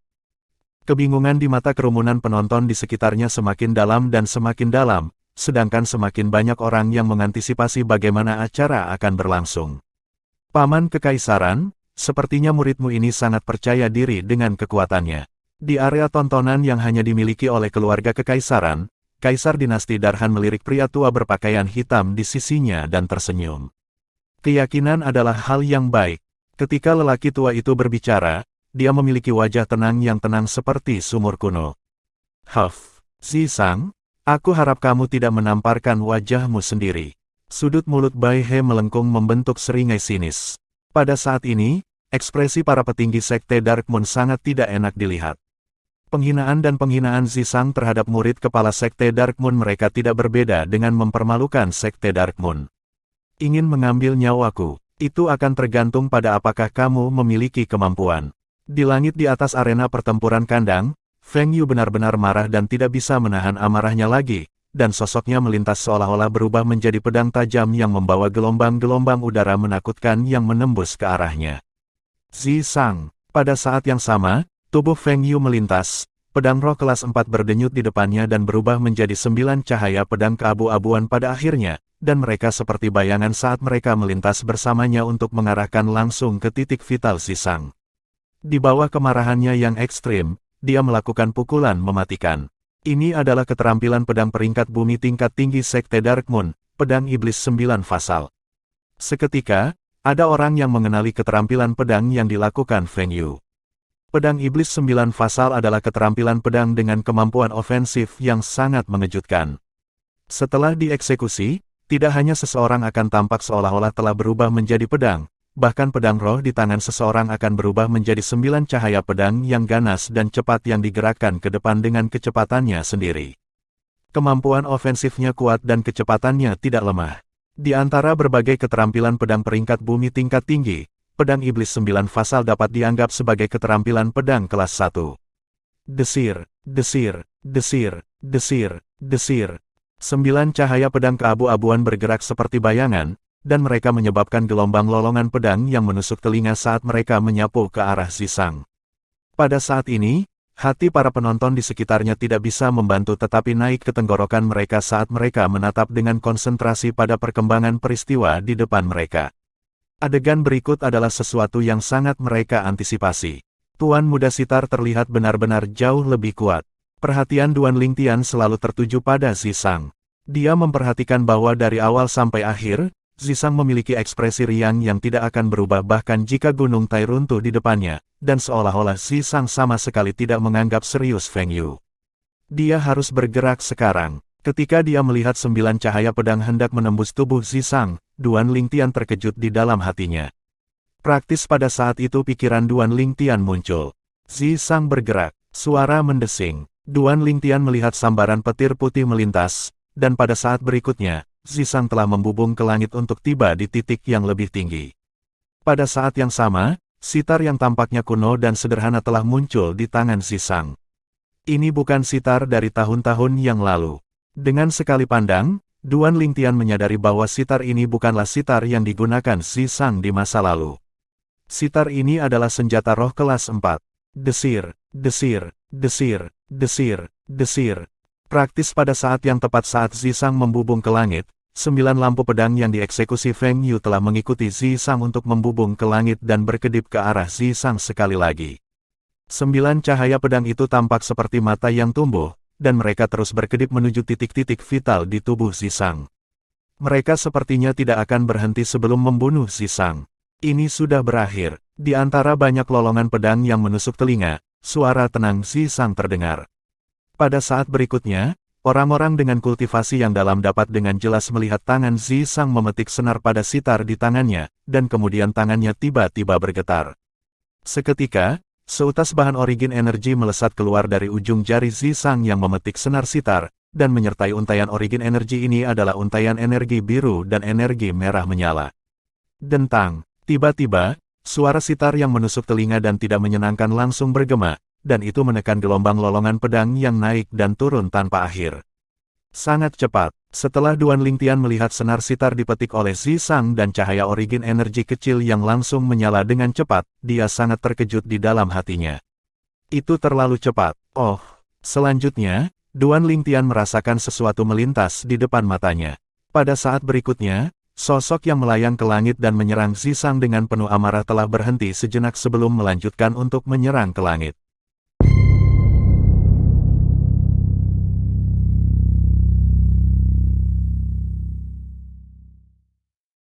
Kebingungan di mata kerumunan penonton di sekitarnya semakin dalam dan semakin dalam, sedangkan semakin banyak orang yang mengantisipasi bagaimana acara akan berlangsung. Paman Kekaisaran, sepertinya muridmu ini sangat percaya diri dengan kekuatannya. Di area tontonan yang hanya dimiliki oleh keluarga Kekaisaran, Kaisar Dinasti Darhan melirik pria tua berpakaian hitam di sisinya dan tersenyum. Keyakinan adalah hal yang baik. Ketika lelaki tua itu berbicara, dia memiliki wajah tenang yang tenang seperti sumur kuno. Huff, Zisang, aku harap kamu tidak menamparkan wajahmu sendiri. Sudut mulut Bai He melengkung membentuk seringai sinis. Pada saat ini, ekspresi para petinggi Sekte Dark Moon sangat tidak enak dilihat. Penghinaan dan penghinaan Zisang terhadap murid kepala Sekte Dark Moon mereka tidak berbeda dengan mempermalukan Sekte Dark Moon. Ingin mengambil nyawaku, itu akan tergantung pada apakah kamu memiliki kemampuan. Di langit di atas arena pertempuran kandang, Feng Yu benar-benar marah dan tidak bisa menahan amarahnya lagi, dan sosoknya melintas seolah-olah berubah menjadi pedang tajam yang membawa gelombang-gelombang udara menakutkan yang menembus ke arahnya. Zisang, pada saat yang sama, tubuh Feng Yu melintas, pedang roh kelas 4 berdenyut di depannya dan berubah menjadi 9 cahaya pedang keabu-abuan pada akhirnya, dan mereka seperti bayangan saat mereka melintas bersamanya untuk mengarahkan langsung ke titik vital Zisang. Di bawah kemarahannya yang ekstrim, dia melakukan pukulan mematikan. Ini adalah keterampilan pedang peringkat bumi tingkat tinggi Sekte Dark Moon, pedang iblis 9 fasal. Seketika, ada orang yang mengenali keterampilan pedang yang dilakukan Feng Yu. Pedang iblis 9 fasal adalah keterampilan pedang dengan kemampuan ofensif yang sangat mengejutkan. Setelah dieksekusi, tidak hanya seseorang akan tampak seolah-olah telah berubah menjadi pedang, bahkan pedang roh di tangan seseorang akan berubah menjadi 9 cahaya pedang yang ganas dan cepat yang digerakkan ke depan dengan kecepatannya sendiri. Kemampuan ofensifnya kuat dan kecepatannya tidak lemah. Di antara berbagai keterampilan pedang peringkat bumi tingkat tinggi, pedang iblis 9 fasal dapat dianggap sebagai keterampilan pedang kelas 1. Desir, desir, desir, desir, desir. 9 cahaya pedang keabu-abuan bergerak seperti bayangan, dan mereka menyebabkan gelombang lolongan pedang yang menusuk telinga saat mereka menyapu ke arah Zisang. Pada saat ini, hati para penonton di sekitarnya tidak bisa membantu tetapi naik ke tenggorokan mereka saat mereka menatap dengan konsentrasi pada perkembangan peristiwa di depan mereka. Adegan berikut adalah sesuatu yang sangat mereka antisipasi. Tuan Muda Sitar terlihat benar-benar jauh lebih kuat. Perhatian Duan Lingtian selalu tertuju pada Zisang. Dia memperhatikan bahwa dari awal sampai akhir, Zisang memiliki ekspresi riang yang tidak akan berubah bahkan jika Gunung Tai runtuh di depannya, dan seolah-olah Zisang sama sekali tidak menganggap serius Feng Yu. Dia harus bergerak sekarang. Ketika dia melihat 9 cahaya pedang hendak menembus tubuh Zisang, Duan Lingtian terkejut di dalam hatinya. Praktis pada saat itu pikiran Duan Lingtian muncul. Zisang bergerak, suara mendesing. Duan Lingtian melihat sambaran petir putih melintas, dan pada saat berikutnya, Zisang telah membubung ke langit untuk tiba di titik yang lebih tinggi. Pada saat yang sama, sitar yang tampaknya kuno dan sederhana telah muncul di tangan Zisang. Ini bukan sitar dari tahun-tahun yang lalu. Dengan sekali pandang, Duan Lingtian menyadari bahwa sitar ini bukanlah sitar yang digunakan Zisang di masa lalu. Sitar ini adalah senjata roh kelas 4. Desir, desir, desir, desir, desir. Praktis pada saat yang tepat saat Zisang membubung ke langit, 9 lampu pedang yang dieksekusi Feng Yu telah mengikuti Zisang untuk membubung ke langit dan berkedip ke arah Zisang sekali lagi. 9 cahaya pedang itu tampak seperti mata yang tumbuh, dan mereka terus berkedip menuju titik-titik vital di tubuh Zisang. Mereka sepertinya tidak akan berhenti sebelum membunuh Zisang. Ini sudah berakhir. Di antara banyak lolongan pedang yang menusuk telinga, suara tenang Zisang terdengar. Pada saat berikutnya, orang-orang dengan kultivasi yang dalam dapat dengan jelas melihat tangan Zisang memetik senar pada sitar di tangannya, dan kemudian tangannya tiba-tiba bergetar. Seketika, seutas bahan origin energi melesat keluar dari ujung jari Zisang yang memetik senar sitar, dan menyertai untaian origin energi ini adalah untaian energi biru dan energi merah menyala. Dentang, tiba-tiba, suara sitar yang menusuk telinga dan tidak menyenangkan langsung bergema, dan itu menekan gelombang lolongan pedang yang naik dan turun tanpa akhir. Sangat cepat, setelah Duan Lingtian melihat senar sitar dipetik oleh Zisang dan cahaya origin energi kecil yang langsung menyala dengan cepat, dia sangat terkejut di dalam hatinya. Itu terlalu cepat. Oh, selanjutnya, Duan Lingtian merasakan sesuatu melintas di depan matanya. Pada saat berikutnya, sosok yang melayang ke langit dan menyerang Zisang dengan penuh amarah telah berhenti sejenak sebelum melanjutkan untuk menyerang ke langit.